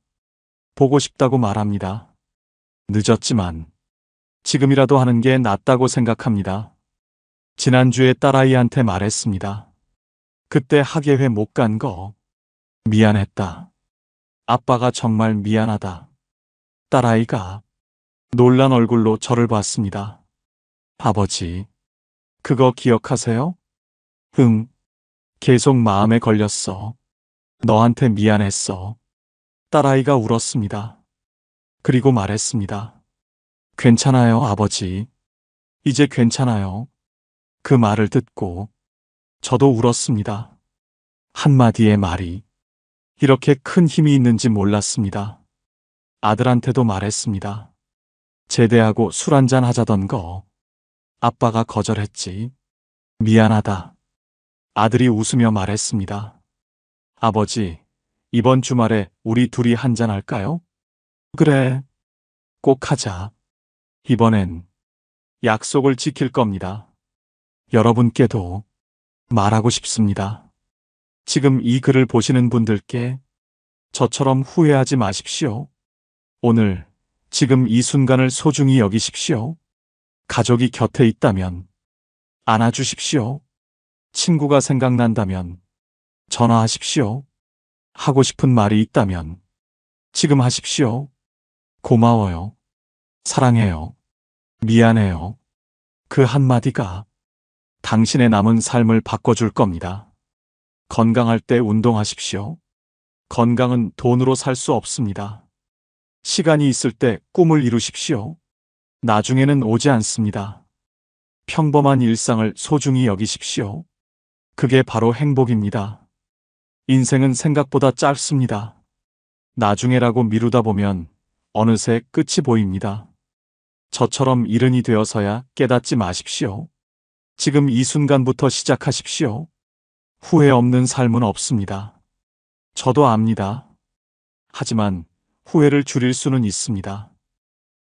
보고 싶다고 말합니다. 늦었지만 지금이라도 하는 게 낫다고 생각합니다. 지난주에 딸아이한테 말했습니다. 그때 학예회 못 간 거 미안했다. 아빠가 정말 미안하다. 딸아이가 놀란 얼굴로 저를 봤습니다. 아버지, 그거 기억하세요? 응, 계속 마음에 걸렸어. 너한테 미안했어. 딸아이가 울었습니다. 그리고 말했습니다. 괜찮아요, 아버지. 이제 괜찮아요. 그 말을 듣고 저도 울었습니다. 한마디의 말이 이렇게 큰 힘이 있는지 몰랐습니다. 아들한테도 말했습니다. 제대하고 술 한잔 하자던 거 아빠가 거절했지. 미안하다. 아들이 웃으며 말했습니다. 아버지, 이번 주말에 우리 둘이 한잔 할까요? 그래, 꼭 하자. 이번엔 약속을 지킬 겁니다. 여러분께도 말하고 싶습니다. 지금 이 글을 보시는 분들께 저처럼 후회하지 마십시오. 오늘, 지금 이 순간을 소중히 여기십시오. 가족이 곁에 있다면 안아주십시오. 친구가 생각난다면 전화하십시오. 하고 싶은 말이 있다면 지금 하십시오. 고마워요. 사랑해요. 미안해요. 그 한마디가 당신의 남은 삶을 바꿔줄 겁니다. 건강할 때 운동하십시오. 건강은 돈으로 살 수 없습니다. 시간이 있을 때 꿈을 이루십시오. 나중에는 오지 않습니다. 평범한 일상을 소중히 여기십시오. 그게 바로 행복입니다. 인생은 생각보다 짧습니다. 나중에라고 미루다 보면 어느새 끝이 보입니다. 저처럼 이른이 되어서야 깨닫지 마십시오. 지금 이 순간부터 시작하십시오. 후회 없는 삶은 없습니다. 저도 압니다. 하지만 후회를 줄일 수는 있습니다.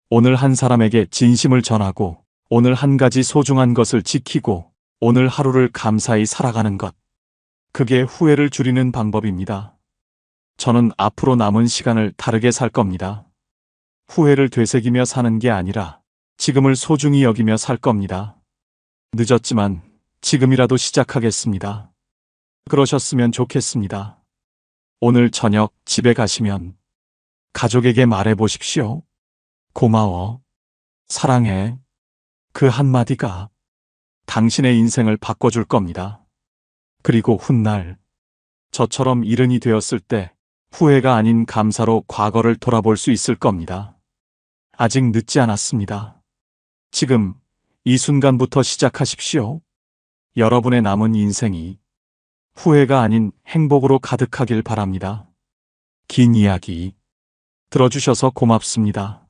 오늘 한 사람에게 진심을 전하고 오늘 한 가지 소중한 것을 지키고 오늘 하루를 감사히 살아가는 것. 그게 후회를 줄이는 방법입니다. 저는 앞으로 남은 시간을 다르게 살 겁니다. 후회를 되새기며 사는 게 아니라 지금을 소중히 여기며 살 겁니다. 늦었지만 지금이라도 시작하겠습니다. 그러셨으면 좋겠습니다. 오늘 저녁 집에 가시면 가족에게 말해 보십시오. 고마워. 사랑해. 그 한마디가 당신의 인생을 바꿔줄 겁니다. 그리고 훗날 저처럼 이른이 되었을 때 후회가 아닌 감사로 과거를 돌아볼 수 있을 겁니다. 아직 늦지 않았습니다. 지금 이 순간부터 시작하십시오. 여러분의 남은 인생이 후회가 아닌 행복으로 가득하길 바랍니다. 긴 이야기 들어주셔서 고맙습니다.